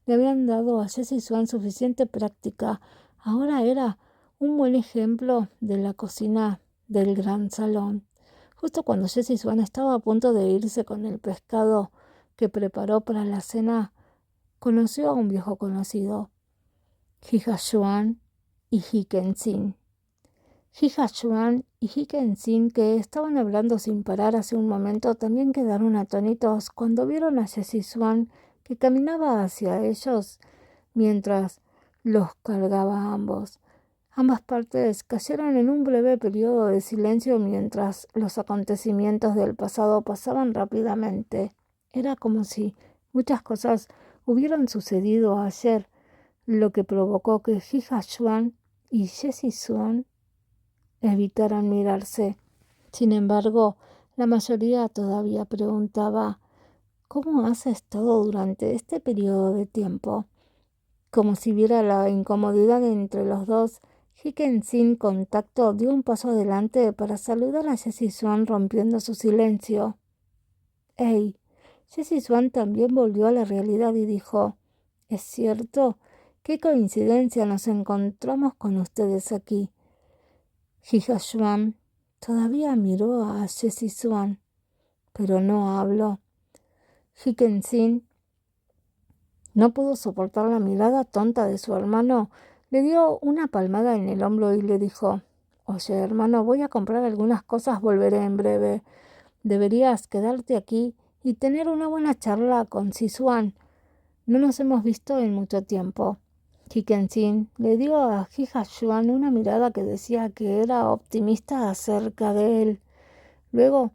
le habían dado a Jessie Swan suficiente práctica. Ahora era un buen ejemplo de la cocina del gran salón. Justo cuando Jessie Swan estaba a punto de irse con el pescado que preparó para la cena, conoció a un viejo conocido, Hija Yuan y Hi Ken-sin. Hija Yuan y Hikensin, que estaban hablando sin parar hace un momento, también quedaron atónitos cuando vieron a Jessie Swan, que caminaba hacia ellos mientras los cargaba a ambos. Ambas partes cayeron en un breve periodo de silencio mientras los acontecimientos del pasado pasaban rápidamente. Era como si muchas cosas hubieran sucedido ayer, lo que provocó que Hija Swan y Jessie Swan evitaran mirarse. Sin embargo, la mayoría todavía preguntaba: ¿cómo has estado durante este periodo de tiempo? Como si viera la incomodidad entre los dos, Hicken sin contacto dio un paso adelante para saludar a Jessie Swan rompiendo su silencio. «Hey». Jessie Swan también volvió a la realidad y dijo: «¿Es cierto? Qué coincidencia, nos encontramos con ustedes aquí». Hija Swan todavía miró a Jessie Swan, pero no habló. Hicken sin no pudo soportar la mirada tonta de su hermano. Le dio una palmada en el hombro y le dijo: «Oye, hermano, voy a comprar algunas cosas, volveré en breve. Deberías quedarte aquí y tener una buena charla con Siswan. No nos hemos visto en mucho tiempo». Hikensin le dio a Hija Swan una mirada que decía que era optimista acerca de él. Luego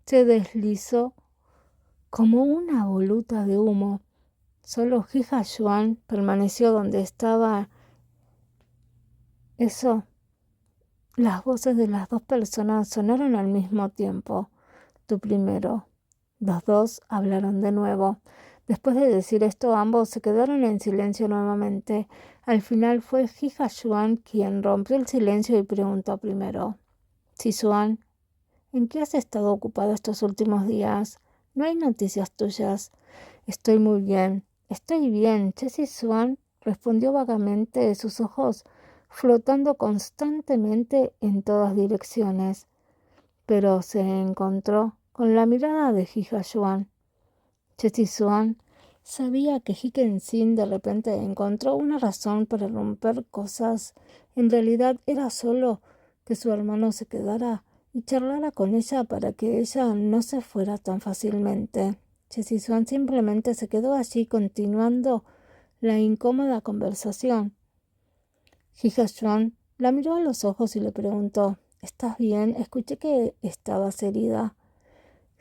se deslizó como una voluta de humo. Solo Hija Swan permaneció donde estaba. Las voces de las dos personas sonaron al mismo tiempo. «Tú primero». Los dos hablaron de nuevo. Después de decir esto, ambos se quedaron en silencio nuevamente. Al final fue Hija Swan quien rompió el silencio y preguntó primero: «Siswan, ¿en qué has estado ocupado estos últimos días? No hay noticias tuyas». «Estoy muy bien. Estoy bien». Jessie Swan respondió vagamente, sus ojos flotando constantemente en todas direcciones. Pero se encontró con la mirada de Hija Swan. Jessie Swan sabía que Hikensin de repente encontró una razón para romper cosas. En realidad era solo que su hermano se quedara y charlara con ella para que ella no se fuera tan fácilmente. Jessie Swan simplemente se quedó allí continuando la incómoda conversación. Hija Swan la miró a los ojos y le preguntó: «¿Estás bien? Escuché que estabas herida».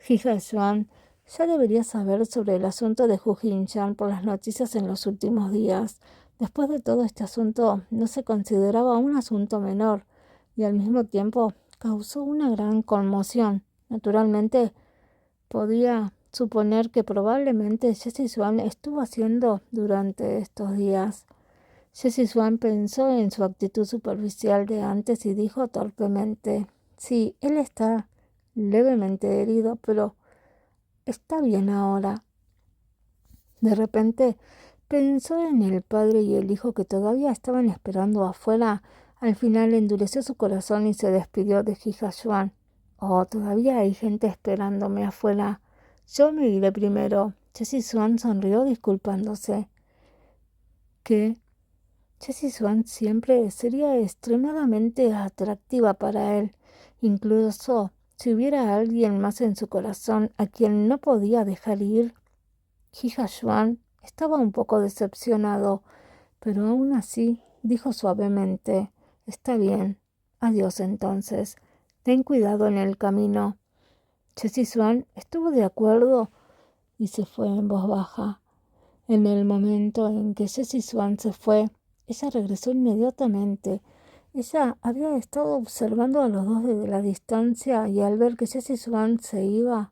Hija Swan ya debería saber sobre el asunto de Hu Jin-chan por las noticias en los últimos días. Después de todo, este asunto no se consideraba un asunto menor y al mismo tiempo causó una gran conmoción. Naturalmente, podía suponer que probablemente Jessie Swan estuvo haciendo durante estos días. Jessie Swan pensó en su actitud superficial de antes y dijo torpemente: «Sí, él está levemente herido, pero está bien ahora». De repente pensó en el padre y el hijo que todavía estaban esperando afuera. Al final endureció su corazón y se despidió de Hija Swan. «Oh, todavía hay gente esperándome afuera. Yo me iré primero». Jessie Swan sonrió disculpándose. ¿Qué? Jessie Swan siempre sería extremadamente atractiva para él, incluso si hubiera alguien más en su corazón a quien no podía dejar ir. Hija Swan estaba un poco decepcionado, pero aún así dijo suavemente: «Está bien. Adiós entonces. Ten cuidado en el camino». Jessie Swan estuvo de acuerdo y se fue en voz baja. En el momento en que Jessie Swan se fue, ella regresó inmediatamente. Ella había estado observando a los dos desde la distancia y al ver que Jessie Swan se iba,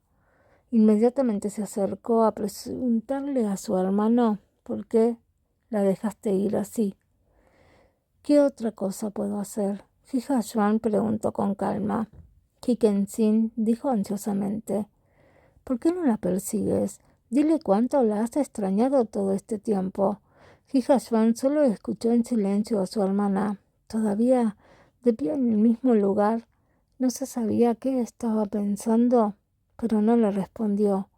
inmediatamente se acercó a preguntarle a su hermano: «¿Por qué la dejaste ir así?». «¿Qué otra cosa puedo hacer?». Hija Swan preguntó con calma. Hikensin dijo ansiosamente: «¿Por qué no la persigues? Dile cuánto la has extrañado todo este tiempo». Hija Swan solo escuchó en silencio a su hermana, todavía de pie en el mismo lugar. No se sabía qué estaba pensando, pero no le respondió.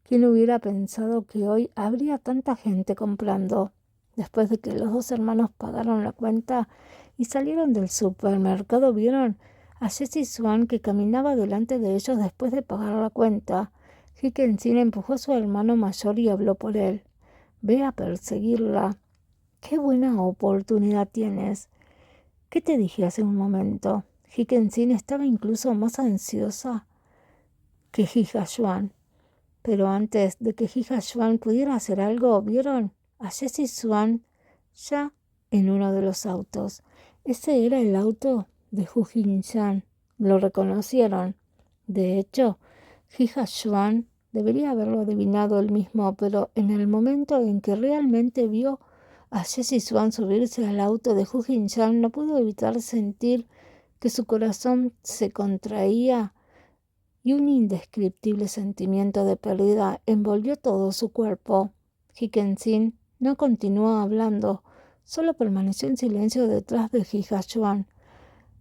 ¿Quién hubiera pensado que hoy habría tanta gente comprando? Después de que los dos hermanos pagaron la cuenta y salieron del supermercado, vieron a Jessie Swan, que caminaba delante de ellos después de pagar la cuenta. Higginson empujó a su hermano mayor y habló por él. «Ve a perseguirla. ¡Qué buena oportunidad tienes! ¿Qué te dije hace un momento?» Higginson estaba incluso más ansiosa que Hija Swan. Pero antes de que Hija Swan pudiera hacer algo, vieron a Jessie Swan ya en uno de los autos. Ese era el auto de Hu Jin-chan. Lo reconocieron. De hecho, Hija Swan debería haberlo adivinado él mismo, pero en el momento en que realmente vio a Jessie Swan subirse al auto de Hu Jin-chan, no pudo evitar sentir que su corazón se contraía y un indescriptible sentimiento de pérdida envolvió todo su cuerpo. Higginson no continuó hablando, solo permaneció en silencio detrás de Hija Swan.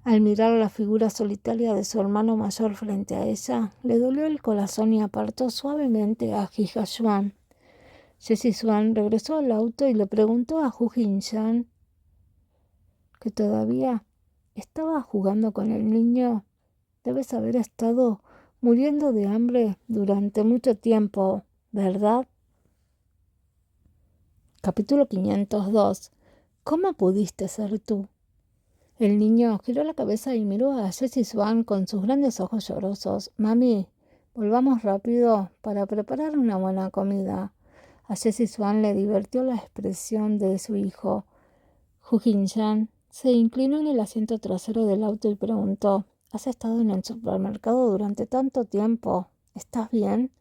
Al mirar la figura solitaria de su hermano mayor frente a ella, le dolió el corazón y apartó suavemente a Hija Swan. Jessie Swan regresó al auto y le preguntó a Hu Jin-chan, que todavía estaba jugando con el niño: «Debes haber estado muriendo de hambre durante mucho tiempo, ¿verdad?» Capítulo 502. ¿Cómo pudiste ser tú? El niño giró la cabeza y miró a Jessie Swan con sus grandes ojos llorosos. «Mami, volvamos rápido para preparar una buena comida». A Jessie Swan le divirtió la expresión de su hijo. Hu Jin-chan se inclinó en el asiento trasero del auto y preguntó: «¿Has estado en el supermercado durante tanto tiempo? ¿Estás bien?»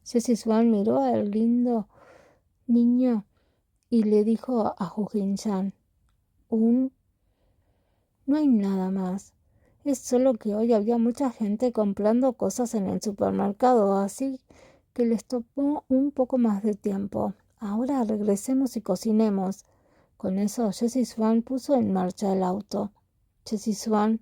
Jessie Swan miró al lindo niño y le dijo a Hu Jin-chan: «No hay nada más. Es solo que hoy había mucha gente comprando cosas en el supermercado, así que les tomó un poco más de tiempo. Ahora regresemos y cocinemos». Con eso, Jessie Swan puso en marcha el auto. Jessie Swan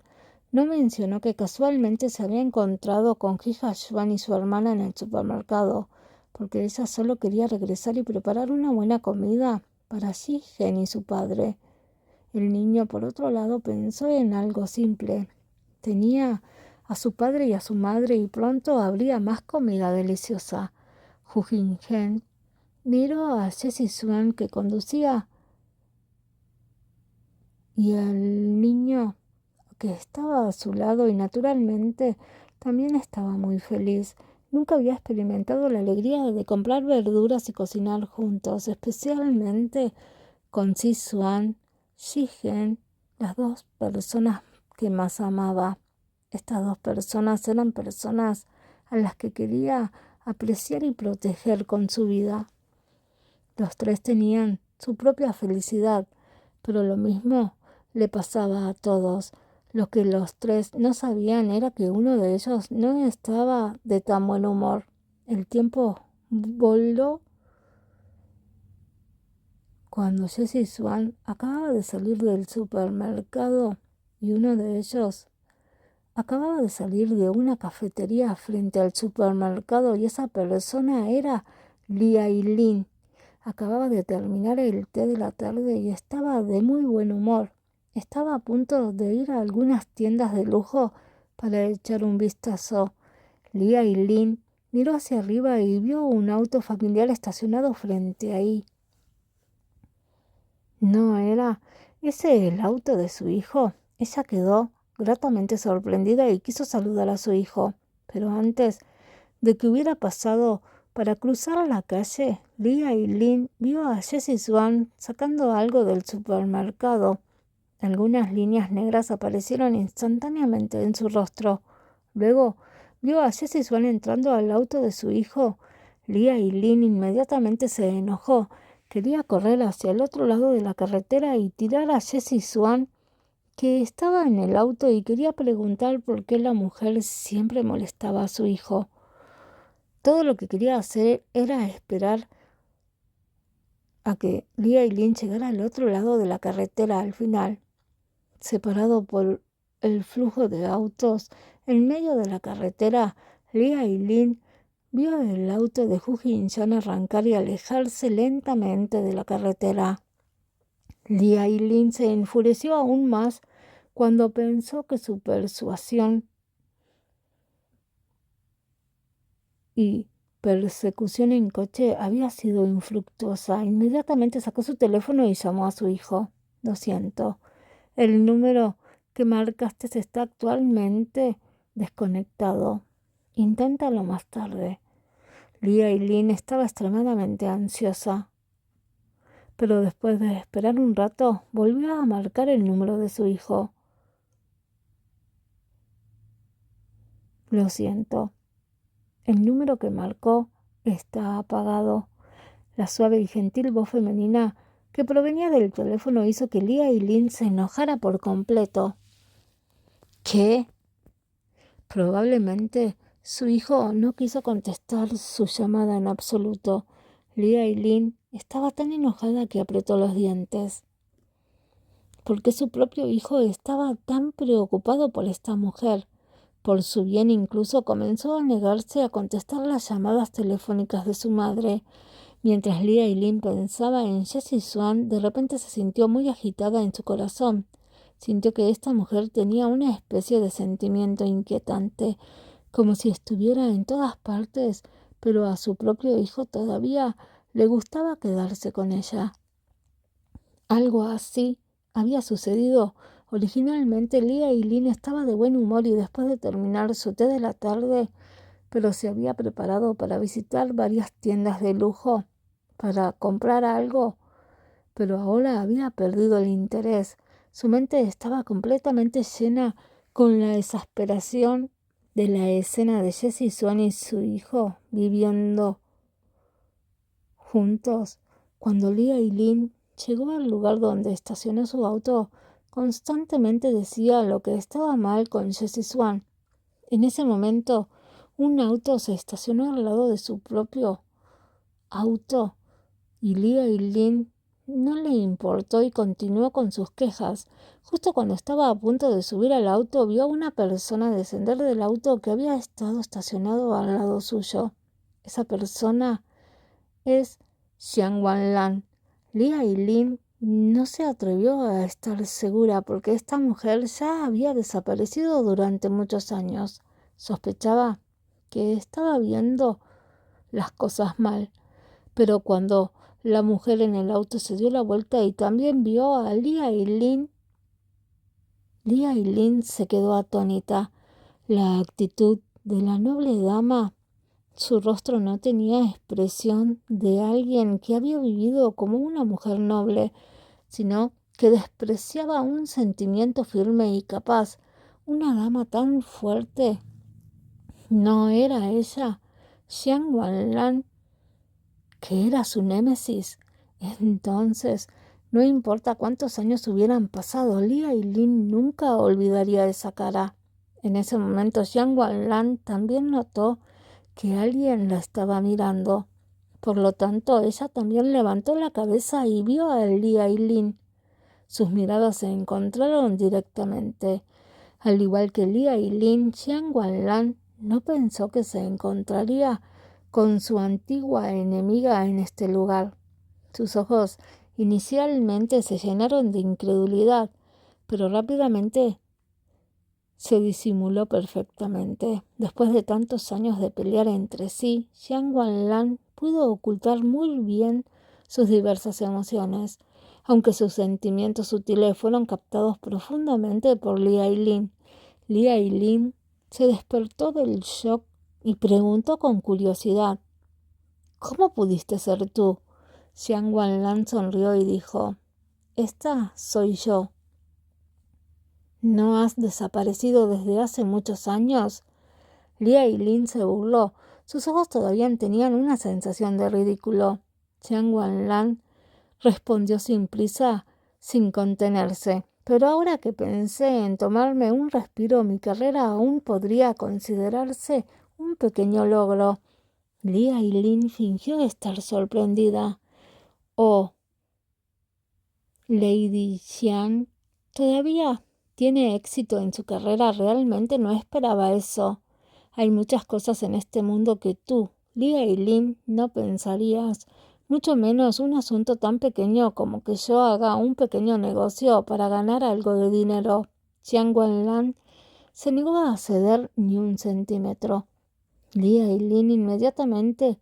no mencionó que casualmente se había encontrado con Hija Swan y su hermana en el supermercado, porque ella solo quería regresar y preparar una buena comida para Ji-gen y su padre. El niño, por otro lado, pensó en algo simple. Tenía a su padre y a su madre y pronto habría más comida deliciosa. Hu Jin-gen miró a Jessie Swan, que conducía, y al niño que estaba a su lado, y naturalmente también estaba muy feliz. Nunca había experimentado la alegría de comprar verduras y cocinar juntos, especialmente con Si Swan, Ji-gen, las dos personas que más amaba. Estas dos personas eran personas a las que quería apreciar y proteger con su vida. Los tres tenían su propia felicidad, pero lo mismo le pasaba a todos. Lo que los tres no sabían era que uno de ellos no estaba de tan buen humor. El tiempo voló cuando Jessie Swan acababa de salir del supermercado y uno de ellos acababa de salir de una cafetería frente al supermercado, y esa persona era Lee Aileen. Acababa de terminar el té de la tarde y estaba de muy buen humor. Estaba a punto de ir a algunas tiendas de lujo para echar un vistazo. Lee Aileen miró hacia arriba y vio un auto familiar estacionado frente ahí. ¿No era ese el auto de su hijo? Ella quedó gratamente sorprendida y quiso saludar a su hijo, pero antes de que hubiera pasado para cruzar la calle, Lee Aileen vio a Jessie Swan sacando algo del supermercado. Algunas líneas negras aparecieron instantáneamente en su rostro. Luego vio a Jessie Swan entrando al auto de su hijo. Lee Aileen inmediatamente se enojó. Quería correr hacia el otro lado de la carretera y tirar a Jessie Swan, que estaba en el auto, y quería preguntar por qué la mujer siempre molestaba a su hijo. Todo lo que quería hacer era esperar a que Lee Aileen llegara al otro lado de la carretera. Al final, separado por el flujo de autos, en medio de la carretera, Lee Aileen vio el auto de Hu Jin-chan arrancar y alejarse lentamente de la carretera. Lee Aileen se enfureció aún más Cuando pensó que su persuasión y persecución en coche había sido infructuosa, inmediatamente sacó su teléfono y llamó a su hijo. Lo siento, el número que marcaste está actualmente desconectado. Inténtalo más tarde. Lia Eileen estaba extremadamente ansiosa, pero después de esperar un rato, volvió a marcar el número de su hijo. Lo siento, el número que marcó está apagado. La suave y gentil voz femenina que provenía del teléfono hizo que Lia Eileen se enojara por completo. ¿Qué? Probablemente su hijo no quiso contestar su llamada en absoluto. Lia Eileen estaba tan enojada que apretó los dientes. ¿Por qué su propio hijo estaba tan preocupado por esta mujer? Por su bien incluso comenzó a negarse a contestar las llamadas telefónicas de su madre. Mientras Lia Eileen pensaba en Jessie Swan, de repente se sintió muy agitada en su corazón. Sintió que esta mujer tenía una especie de sentimiento inquietante, como si estuviera en todas partes, pero a su propio hijo todavía le gustaba quedarse con ella. Algo así había sucedido. Originalmente Lia Eileen estaba de buen humor y después de terminar su té de la tarde, pero se había preparado para visitar varias tiendas de lujo para comprar algo, pero ahora había perdido el interés. Su mente estaba completamente llena con la exasperación de la escena de Jessie Swan y su hijo viviendo juntos. Cuando Lia Eileen llegó al lugar donde estacionó su auto, constantemente decía lo que estaba mal con Jessie Swan. En ese momento, un auto se estacionó al lado de su propio auto y Lia Eileen no le importó y continuó con sus quejas. Justo cuando estaba a punto de subir al auto, vio a una persona descender del auto que había estado estacionado al lado suyo. Esa persona es Xiang Wanlan. Lia Eileen no se atrevió a estar segura porque esta mujer ya había desaparecido durante muchos años. Sospechaba que estaba viendo las cosas mal, pero cuando la mujer en el auto se dio la vuelta y también vio a Lia Eileen se quedó atónita. La actitud de la noble dama, su rostro no tenía expresión de alguien que había vivido como una mujer noble, sino que despreciaba un sentimiento firme y capaz. Una dama tan fuerte. ¿No era ella Xiang Wanlan, que era su némesis? Entonces, no importa cuántos años hubieran pasado, Lia Eileen nunca olvidaría esa cara. En ese momento, Xiang Wanlan también notó que alguien la estaba mirando. Por lo tanto, ella también levantó la cabeza y vio a Lia Eileen. Sus miradas se encontraron directamente. Al igual que Lia Eileen, Xiang Wanlan no pensó que se encontraría con su antigua enemiga en este lugar. Sus ojos inicialmente se llenaron de incredulidad, pero rápidamente se disimuló perfectamente. Después de tantos años de pelear entre sí, Xiang Wanlan pudo ocultar muy bien sus diversas emociones, aunque sus sentimientos sutiles fueron captados profundamente por Lia Eileen. Lia Eileen se despertó del shock y preguntó con curiosidad: ¿Cómo pudiste ser tú? Xiang Wanlan sonrió y dijo: Esta soy yo. ¿No has desaparecido desde hace muchos años? Lia Eileen se burló. Sus ojos todavía tenían una sensación de ridículo. Xiang Wanlan respondió sin prisa, sin contenerse. Pero ahora que pensé en tomarme un respiro, mi carrera aún podría considerarse un pequeño logro. Lia Eileen fingió estar sorprendida. Oh, Lady Xian, ¿todavía tiene éxito en su carrera? Realmente no esperaba eso. Hay muchas cosas en este mundo que tú, Lia Eileen, no pensarías, mucho menos un asunto tan pequeño como que yo haga un pequeño negocio para ganar algo de dinero. Jiang Wanlan se negó a ceder ni un centímetro. Li Ailin inmediatamente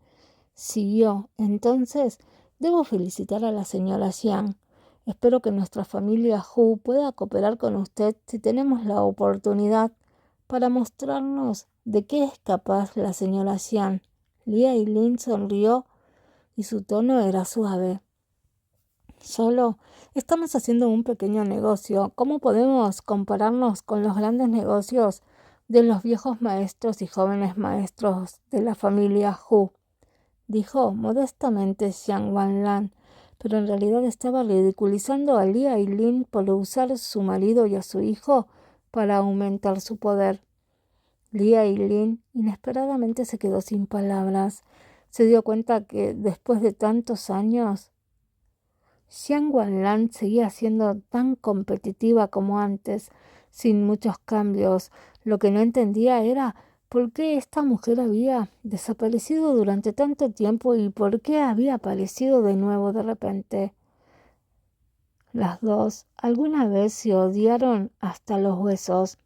siguió. Entonces, debo felicitar a la señora Jiang. Espero que nuestra familia Hu pueda cooperar con usted si tenemos la oportunidad para mostrarnos de qué es capaz la señora Jiang. Li Ailin sonrió y su tono era suave. Solo estamos haciendo un pequeño negocio. ¿Cómo podemos compararnos con los grandes negocios de los viejos maestros y jóvenes maestros de la familia Hu? Dijo modestamente Jiang Wanlan, pero en realidad estaba ridiculizando a Li Ailin por usar a su marido y a su hijo para aumentar su poder. Li Ailin inesperadamente se quedó sin palabras. Se dio cuenta que después de tantos años, Jiang Wanlan seguía siendo tan competitiva como antes, sin muchos cambios. Lo que no entendía era por qué esta mujer había desaparecido durante tanto tiempo y por qué había aparecido de nuevo de repente. Las dos alguna vez se odiaron hasta los huesos,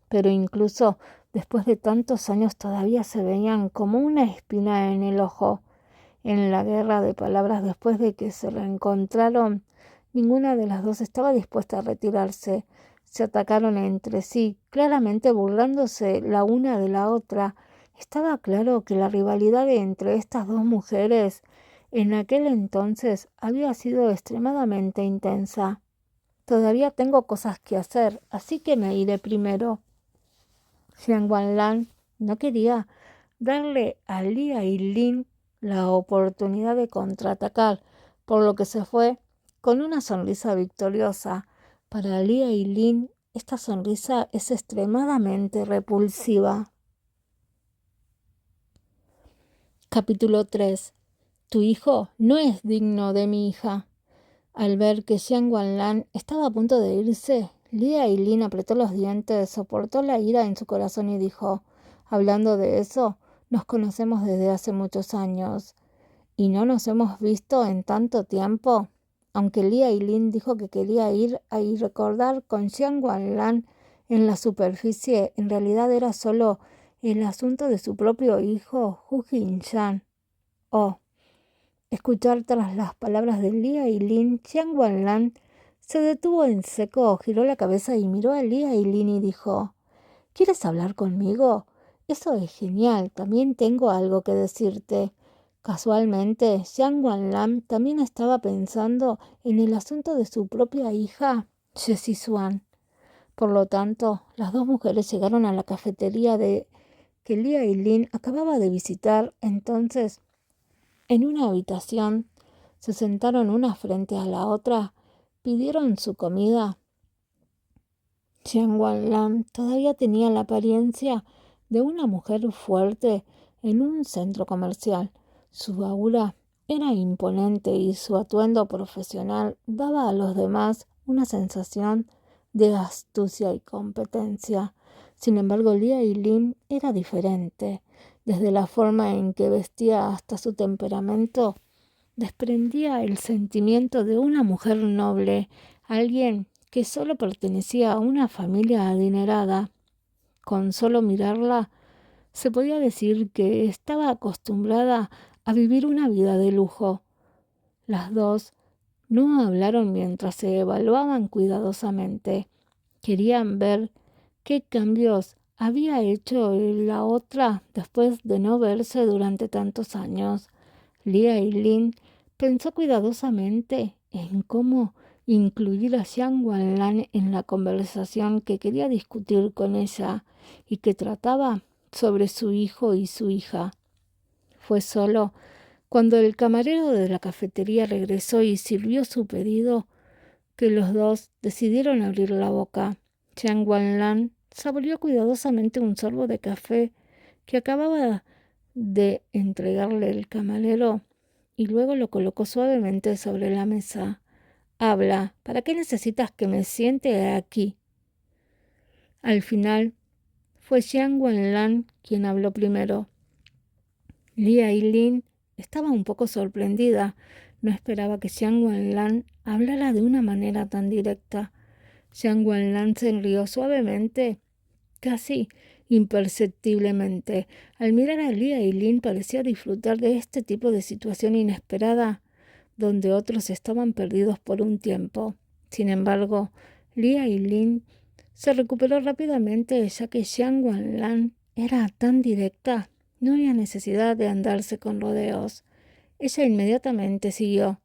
pero incluso después de tantos años todavía se veían como una espina en el ojo. En la guerra de palabras después de que se reencontraron, ninguna de las dos estaba dispuesta a retirarse. Se atacaron entre sí, claramente burlándose la una de la otra. Estaba claro que la rivalidad entre estas dos mujeres en aquel entonces había sido extremadamente intensa. Todavía tengo cosas que hacer, así que me iré primero. Jiang Wanlan no quería darle a Li Ailin la oportunidad de contraatacar, por lo que se fue con una sonrisa victoriosa. Para Li Ailin, esta sonrisa es extremadamente repulsiva. Capítulo 3. Tu hijo no es digno de mi hija. Al ver que Jiang Wanlan estaba a punto de irse, Li Ailin apretó los dientes, soportó la ira en su corazón y dijo: hablando de eso, nos conocemos desde hace muchos años y no nos hemos visto en tanto tiempo. Aunque Li Ailin dijo que quería ir a recordar con Jiang Wanlan en la superficie, en realidad era solo el asunto de su propio hijo, Hu Jinshan. Oh. Escuchar tras las palabras de Li Ailin, Jiang Wanlan se detuvo en seco, giró la cabeza y miró a Li Ailin y dijo: ¿Quieres hablar conmigo? Eso es genial, también tengo algo que decirte. Casualmente, Jiang Wanlan también estaba pensando en el asunto de su propia hija, Jessie Xuan. Por lo tanto, las dos mujeres llegaron a la cafetería que Li Ailin acababa de visitar. Entonces, en una habitación, se sentaron una frente a la otra, pidieron su comida. Jiang Wanlan todavía tenía la apariencia de una mujer fuerte en un centro comercial. Su aura era imponente y su atuendo profesional daba a los demás una sensación de astucia y competencia. Sin embargo, Li Ailin era diferente. Desde la forma en que vestía hasta su temperamento, desprendía el sentimiento de una mujer noble, alguien que solo pertenecía a una familia adinerada. Con solo mirarla, se podía decir que estaba acostumbrada a vivir una vida de lujo. Las dos no hablaron mientras se evaluaban cuidadosamente. Querían ver qué cambios había hecho la otra después de no verse durante tantos años. Li Ailin pensó cuidadosamente en cómo incluir a Jiang Wanlan en la conversación que quería discutir con ella y que trataba sobre su hijo y su hija. Fue solo cuando el camarero de la cafetería regresó y sirvió su pedido que los dos decidieron abrir la boca. Jiang Wanlan saboreó cuidadosamente un sorbo de café que acababa de entregarle el camarero y luego lo colocó suavemente sobre la mesa. Habla, ¿para qué necesitas que me siente aquí? Al final, fue Jiang Wanlan quien habló primero. Li Ailin estaba un poco sorprendida. No esperaba que Jiang Wanlan hablara de una manera tan directa. Jiang Wanlan se rió suavemente, casi imperceptiblemente. Al mirar a Lia Yilin parecía disfrutar de este tipo de situación inesperada, donde otros estaban perdidos por un tiempo. Sin embargo, Lia Yilin se recuperó rápidamente, ya que Jiang Wanlan era tan directa. No había necesidad de andarse con rodeos. Ella inmediatamente siguió.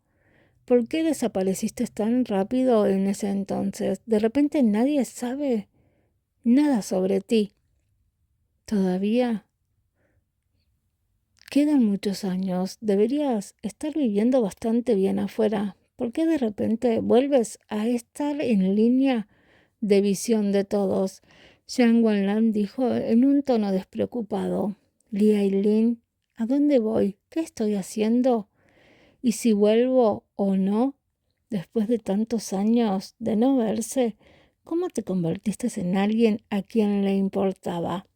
¿Por qué desapareciste tan rápido en ese entonces? De repente nadie sabe nada sobre ti. Todavía quedan muchos años. Deberías estar viviendo bastante bien afuera. ¿Por qué de repente vuelves a estar en línea de visión de todos? Jiang Wanlan dijo en un tono despreocupado. Lia Yilin, ¿a dónde voy? ¿Qué estoy haciendo? ¿Y si vuelvo o no? Después de tantos años de no verse, ¿cómo te convertiste en alguien a quien le importaba?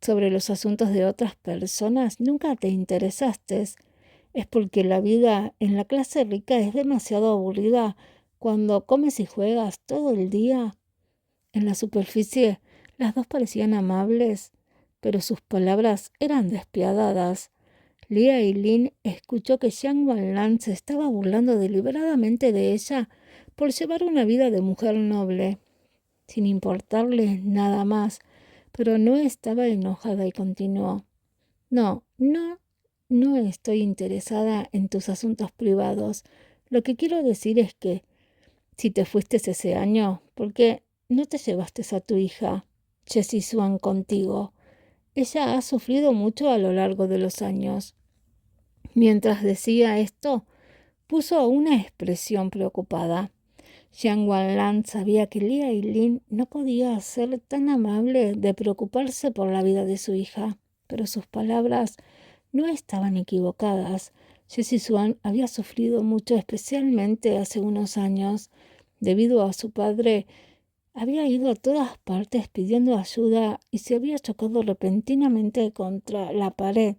Sobre los asuntos de otras personas nunca te interesaste. Es porque la vida en la clase rica es demasiado aburrida cuando comes y juegas todo el día. En la superficie, las dos parecían amables, pero sus palabras eran despiadadas. Lia Yilin escuchó que Jiang Wanlan se estaba burlando deliberadamente de ella por llevar una vida de mujer noble, sin importarle nada más, pero no estaba enojada y continuó. No estoy interesada en tus asuntos privados. Lo que quiero decir es que, si te fuiste ese año, ¿por qué no te llevaste a tu hija, Jessie Swan, contigo? Ella ha sufrido mucho a lo largo de los años. Mientras decía esto, puso una expresión preocupada. Jiang Wanlan sabía que Lia Yilin no podía ser tan amable de preocuparse por la vida de su hija, pero sus palabras no estaban equivocadas. Jessie Swan había sufrido mucho, especialmente hace unos años. Debido a su padre, había ido a todas partes pidiendo ayuda y se había chocado repentinamente contra la pared.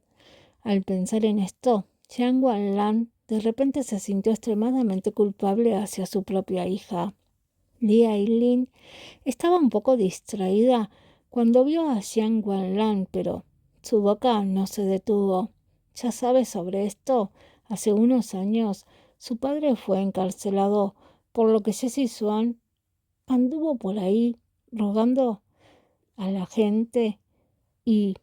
Al pensar en esto, Jiang Wanlan de repente se sintió extremadamente culpable hacia su propia hija. Lia Yilin estaba un poco distraída cuando vio a Jiang Wanlan, pero su boca no se detuvo. Ya sabes sobre esto. Hace unos años su padre fue encarcelado, por lo que Jessie Swan anduvo por ahí rogando a la gente y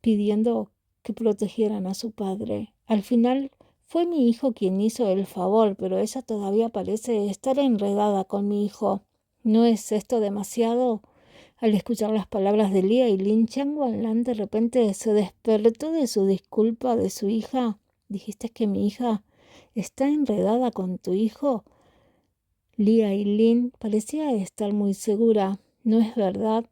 pidiendo que protegieran a su padre. Al final fue mi hijo quien hizo el favor, pero ella todavía parece estar enredada con mi hijo. ¿No es esto demasiado? Al escuchar las palabras de Lia Yilin, Jiang Wanlan de repente se despertó de su disculpa de su hija. ¿Dijiste que mi hija está enredada con tu hijo? Lia Yilin parecía estar muy segura. ¿No es verdad?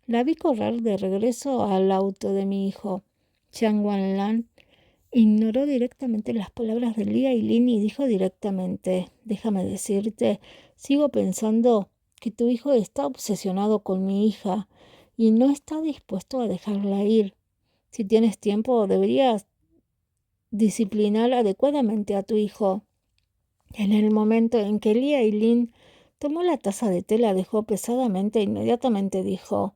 La vi correr de regreso al auto de mi hijo. Jiang Wanlan ignoró directamente las palabras de Lia Yilin y dijo directamente: déjame decirte, sigo pensando que tu hijo está obsesionado con mi hija y no está dispuesto a dejarla ir. Si tienes tiempo, deberías disciplinar adecuadamente a tu hijo. En el momento en que Lia Yilin tomó la taza de té, la dejó pesadamente e inmediatamente dijo: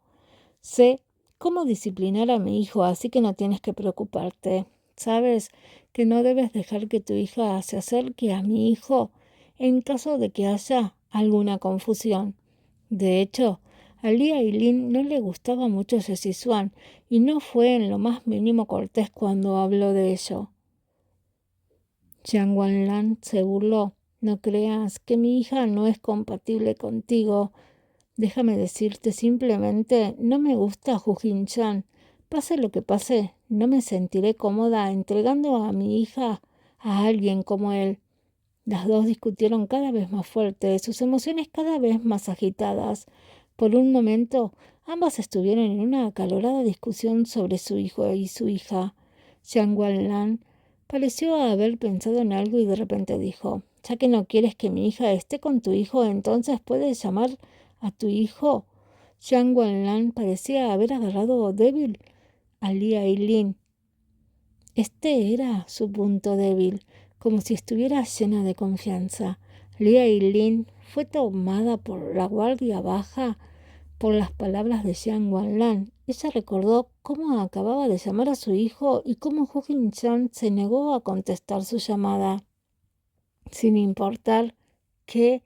sé cómo disciplinar a mi hijo, así que no tienes que preocuparte. Sabes que no debes dejar que tu hija se acerque a mi hijo en caso de que haya alguna confusión. De hecho, a Lia Yilin no le gustaba mucho Jessie Swan y no fue en lo más mínimo cortés cuando habló de ello. Jiang Wanlan se burló. No creas que mi hija no es compatible contigo. Déjame decirte, simplemente no me gusta Hu Jin-chan. Pase lo que pase, no me sentiré cómoda entregando a mi hija a alguien como él. Las dos discutieron cada vez más fuerte, sus emociones cada vez más agitadas. Por un momento, ambas estuvieron en una acalorada discusión sobre su hijo y su hija. Jiang Wanlan pareció haber pensado en algo y de repente dijo: ya que no quieres que mi hija esté con tu hijo, entonces puedes llamar a tu hijo. Jiang Wanlan parecía haber agarrado débil a Lia Yilin. Este era su punto débil, como si estuviera llena de confianza. Lia Yilin fue tomada por la guardia baja por las palabras de Jiang Wanlan. Ella recordó cómo acababa de llamar a su hijo y cómo Hu Jin-chan se negó a contestar su llamada, sin importar que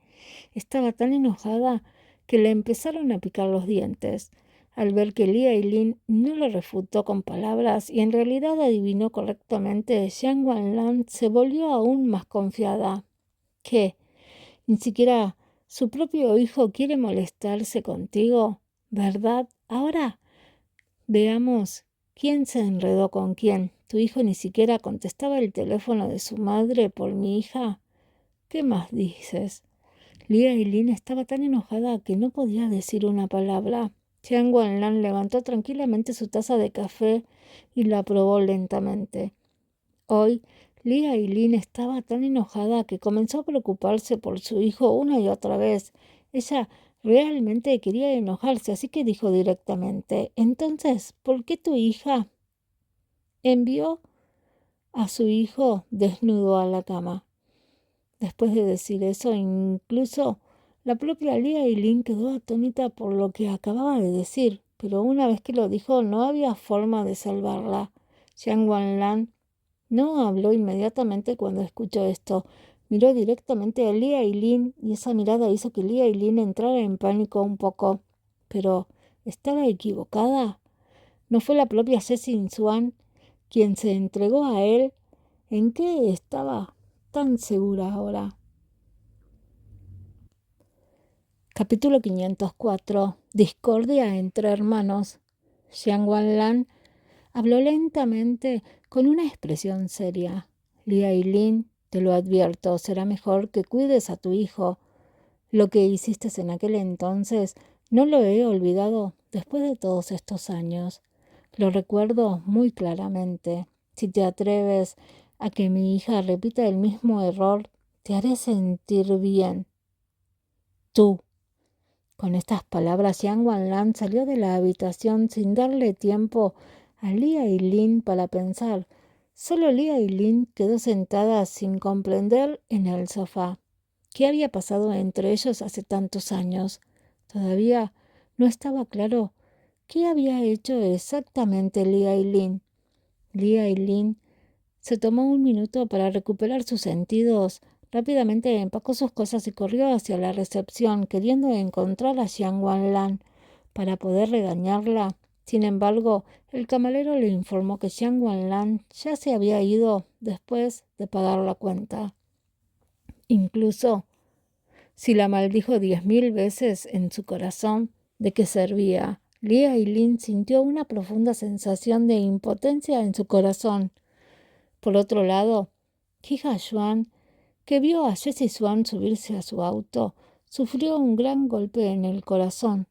estaba tan enojada que le empezaron a picar los dientes. Al ver que Li Ailin no le refutó con palabras y en realidad adivinó correctamente, Jiang Wanlan se volvió aún más confiada. ¿Qué? ¿Ni siquiera su propio hijo quiere molestarse contigo? ¿Verdad? Ahora veamos quién se enredó con quién. ¿Tu hijo ni siquiera contestaba el teléfono de su madre por mi hija? ¿Qué más dices? Li Ailin estaba tan enojada que no podía decir una palabra. Jiang Wanlan levantó tranquilamente su taza de café y la probó lentamente. Hoy, Li Ailin estaba tan enojada que comenzó a preocuparse por su hijo una y otra vez. Ella realmente quería enojarse, así que dijo directamente: «Entonces, ¿por qué tu hija envió a su hijo desnudo a la cama?» Después de decir eso, incluso la propia Li Ailin quedó atónita por lo que acababa de decir, pero una vez que lo dijo no había forma de salvarla. Jiang Wanlan no habló inmediatamente cuando escuchó esto. Miró directamente a Li Ailin y esa mirada hizo que Li Ailin entrara en pánico un poco. Pero, ¿estaba equivocada? ¿No fue la propia Jessie Swan quien se entregó a él? ¿En qué estaba tan segura ahora? Capítulo 504. Discordia entre hermanos. Jiang Wanlan habló lentamente con una expresión seria. Li Ailin, te lo advierto, será mejor que cuides a tu hijo. Lo que hiciste en aquel entonces no lo he olvidado después de todos estos años. Lo recuerdo muy claramente. Si te atreves a que mi hija repita el mismo error, te haré sentir bien. Tú. Con estas palabras, Jiang Wanlan salió de la habitación sin darle tiempo a Li Ailin para pensar. Solo Li Ailin quedó sentada sin comprender en el sofá. ¿Qué había pasado entre ellos hace tantos años? Todavía no estaba claro qué había hecho exactamente Li Ailin. Li Ailin se tomó un minuto para recuperar sus sentidos. Rápidamente empacó sus cosas y corrió hacia la recepción, queriendo encontrar a Jiang Wanlan para poder regañarla. Sin embargo, el camarero le informó que Jiang Wanlan ya se había ido después de pagar la cuenta. Incluso si la maldijo 10.000 veces en su corazón, ¿de qué servía? Li Ailin sintió una profunda sensación de impotencia en su corazón. Por otro lado, Hija Xuan, que vio a Jessie Swan subirse a su auto, sufrió un gran golpe en el corazón.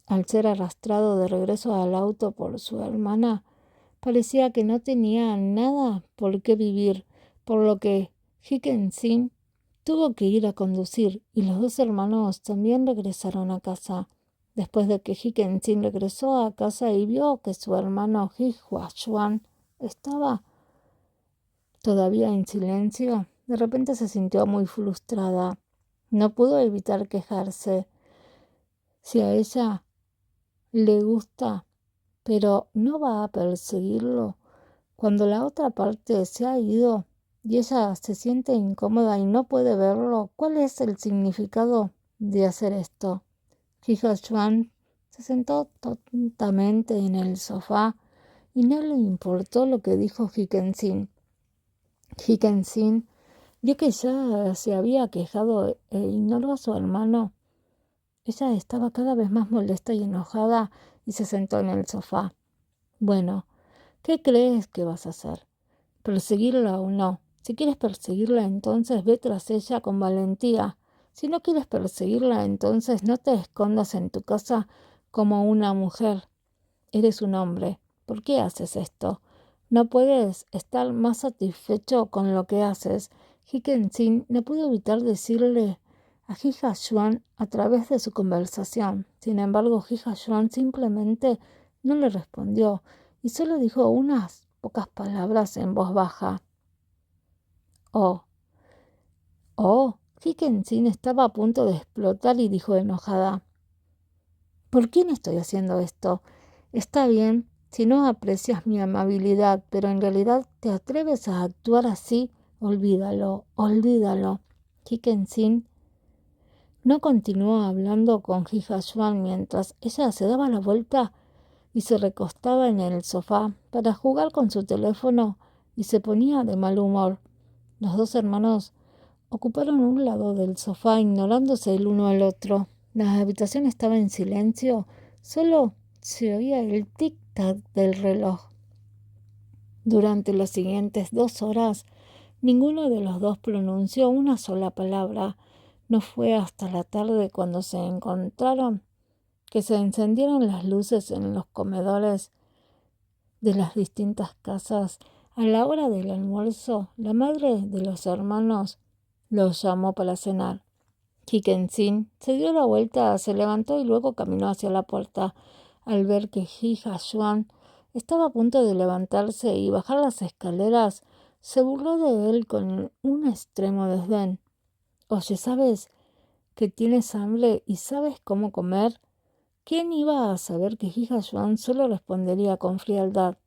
Al ser arrastrado de regreso al auto por su hermana, parecía que no tenía nada por qué vivir, por lo que Hiken-sin tuvo que ir a conducir y los dos hermanos también regresaron a casa. Después de que Hiken-sin regresó a casa y vio que su hermano Hija Xuan estaba todavía en silencio, de repente se sintió muy frustrada. No pudo evitar quejarse. Si a ella le gusta, pero no va a perseguirlo, cuando la otra parte se ha ido y ella se siente incómoda y no puede verlo, ¿cuál es el significado de hacer esto? Hija Xuan se sentó tontamente en el sofá y no le importó lo que dijo Hiken-sin. Hiken-sin vio que ya se había quejado e ignoró a su hermano. Ella estaba cada vez más molesta y enojada y se sentó en el sofá. Bueno, ¿qué crees que vas a hacer? ¿Perseguirla o no? Si quieres perseguirla, entonces ve tras ella con valentía. Si no quieres perseguirla, entonces no te escondas en tu casa como una mujer. Eres un hombre. ¿Por qué haces esto? No puedes estar más satisfecho con lo que haces. Hiken-sin no pudo evitar decirle a Hija Xuan a través de su conversación. Sin embargo, Hija Xuan simplemente no le respondió y solo dijo unas pocas palabras en voz baja. Oh, Hikkensin estaba a punto de explotar y dijo enojada: ¿por quién estoy haciendo esto? Está bien si no aprecias mi amabilidad, pero en realidad te atreves a actuar así. Olvídalo, olvídalo. Hikkensin no continuó hablando con Hija Yuan mientras ella se daba la vuelta y se recostaba en el sofá para jugar con su teléfono y se ponía de mal humor. Los dos hermanos ocuparon un lado del sofá, ignorándose el uno al otro. La habitación estaba en silencio, solo se oía el tic-tac del reloj. Durante las siguientes 2 horas, ninguno de los dos pronunció una sola palabra. No fue hasta la tarde cuando se encontraron que se encendieron las luces en los comedores de las distintas casas. A la hora del almuerzo, la madre de los hermanos los llamó para cenar. Hikkensin se dio la vuelta, se levantó y luego caminó hacia la puerta. Al ver que Hija Yuan estaba a punto de levantarse y bajar las escaleras, se burló de él con un extremo desdén. Oye, ¿sabes que tienes hambre y sabes cómo comer? ¿Quién iba a saber que Hija Yuan solo respondería con frialdad: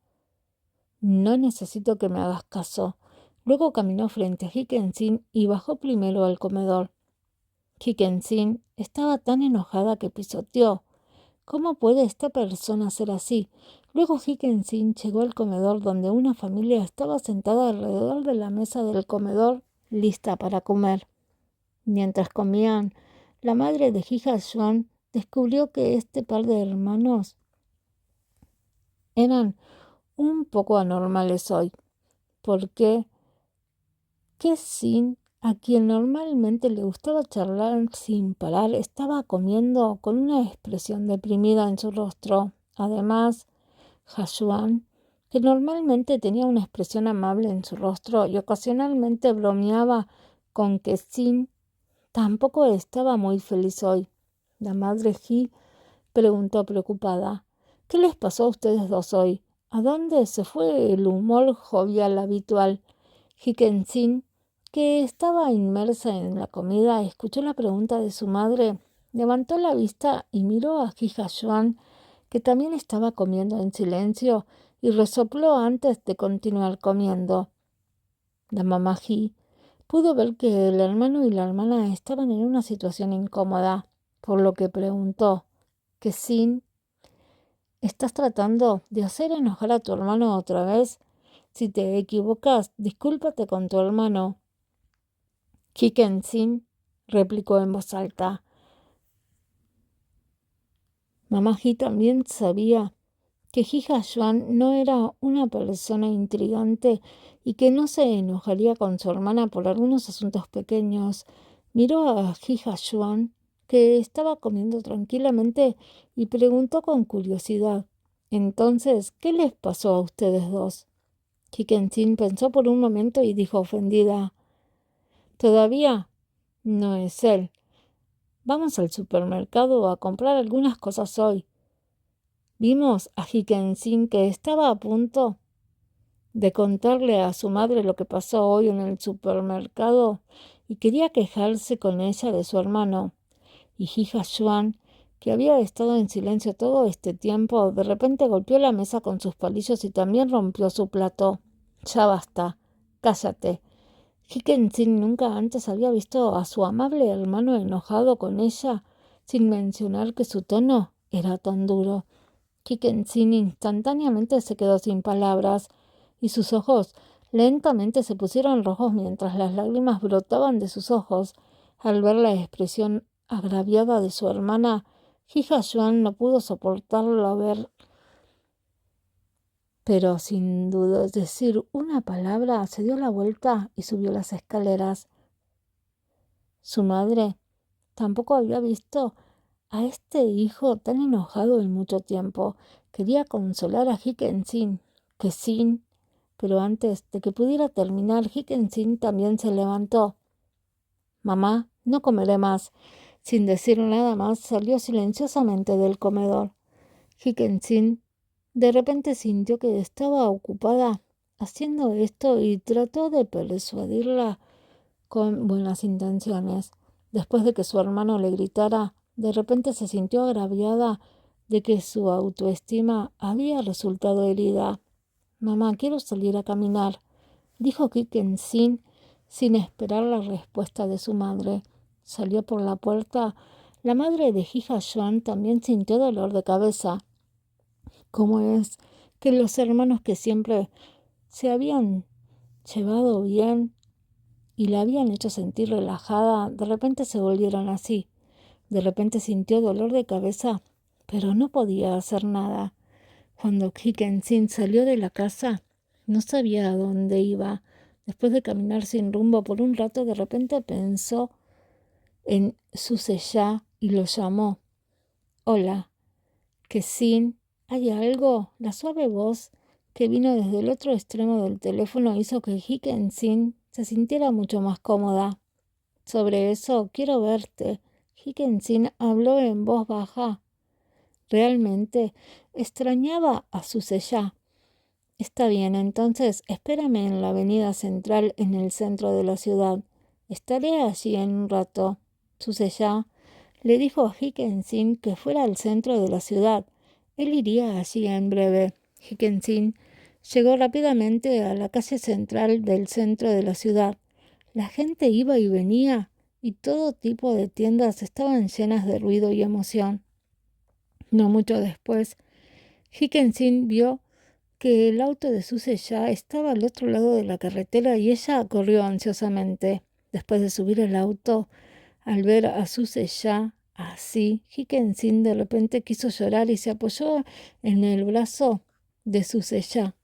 no necesito que me hagas caso? Luego caminó frente a Hikkensin y bajó primero al comedor. Hikkensin estaba tan enojada que pisoteó. ¿Cómo puede esta persona ser así? Luego Hikkensin llegó al comedor donde una familia estaba sentada alrededor de la mesa del comedor, lista para comer. Mientras comían, la madre de Hija Yuan descubrió que este par de hermanos eran un poco anormales hoy, porque Sin, a quien normalmente le gustaba charlar sin parar, estaba comiendo con una expresión deprimida en su rostro. Además, Hashuan, que normalmente tenía una expresión amable en su rostro y ocasionalmente bromeaba con que Sin tampoco estaba muy feliz hoy. La madre Ji preguntó preocupada: ¿qué les pasó a ustedes dos hoy? ¿A dónde se fue el humor jovial habitual? Hikkensin, que estaba inmersa en la comida, escuchó la pregunta de su madre, levantó la vista y miró a Hija Yuan, que también estaba comiendo en silencio, y resopló antes de continuar comiendo. La mamá Ji pudo ver que el hermano y la hermana estaban en una situación incómoda, por lo que preguntó: ¿que Sin, estás tratando de hacer enojar a tu hermano otra vez? Si te equivocas, discúlpate con tu hermano. Hikkensin replicó en voz alta. Mamá Ji también sabía que Hija Yuan no era una persona intrigante y que no se enojaría con su hermana por algunos asuntos pequeños. Miró a Hija Yuan, que estaba comiendo tranquilamente, y preguntó con curiosidad: entonces, ¿qué les pasó a ustedes dos? Hikkensin pensó por un momento y dijo ofendida: todavía no es él. Vamos al supermercado a comprar algunas cosas hoy. Vimos a Hikkensin, que estaba a punto de contarle a su madre lo que pasó hoy en el supermercado y quería quejarse con ella de su hermano. Y Hija Yuan, que había estado en silencio todo este tiempo, de repente golpeó la mesa con sus palillos y también rompió su plato. Ya basta, cállate. Hikkensin nunca antes había visto a su amable hermano enojado con ella, sin mencionar que su tono era tan duro. Hikkensin instantáneamente se quedó sin palabras, y sus ojos lentamente se pusieron rojos mientras las lágrimas brotaban de sus ojos. Al ver la expresión agraviada de su hermana, Hija Yuan no pudo soportarlo ver, pero sin duda decir una palabra, se dio la vuelta y subió las escaleras. Su madre tampoco había visto a este hijo tan enojado en mucho tiempo. Quería consolar a Hikkensin, pero antes de que pudiera terminar, Hikkensin también se levantó. Mamá, no comeré más. Sin decir nada más, salió silenciosamente del comedor. Hikkensin de repente sintió que estaba ocupada haciendo esto y trató de persuadirla con buenas intenciones. Después de que su hermano le gritara, de repente se sintió agraviada de que su autoestima había resultado herida. «Mamá, quiero salir a caminar», dijo Kiken sin esperar la respuesta de su madre. Salió por la puerta. La madre de Hija Joan también sintió dolor de cabeza. ¿Cómo es que los hermanos que siempre se habían llevado bien y la habían hecho sentir relajada, de repente se volvieron así? De repente sintió dolor de cabeza, pero no podía hacer nada. Cuando Kiken salió de la casa, no sabía a dónde iba. Después de caminar sin rumbo por un rato, de repente pensó en su Seyá y lo llamó. «Hola, Kesin, ¿hay algo?». La suave voz que vino desde el otro extremo del teléfono hizo que Hiken se sintiera mucho más cómoda. «Sobre eso, quiero verte». Hiken habló en voz baja. Realmente extrañaba a su Seyá. «Está bien, entonces espérame en la avenida central en el centro de la ciudad. Estaré allí en un rato». Su Seyá le dijo a Hiken que fuera al centro de la ciudad. Él iría allí en breve. Hiken llegó rápidamente a la calle central del centro de la ciudad. La gente iba y venía y todo tipo de tiendas estaban llenas de ruido y emoción. No mucho después, Hiken vio que el auto de su Seyá estaba al otro lado de la carretera y ella corrió ansiosamente. Después de subir al auto, al ver a su Seyá así, Hiken de repente quiso llorar y se apoyó en el brazo de su Seyá.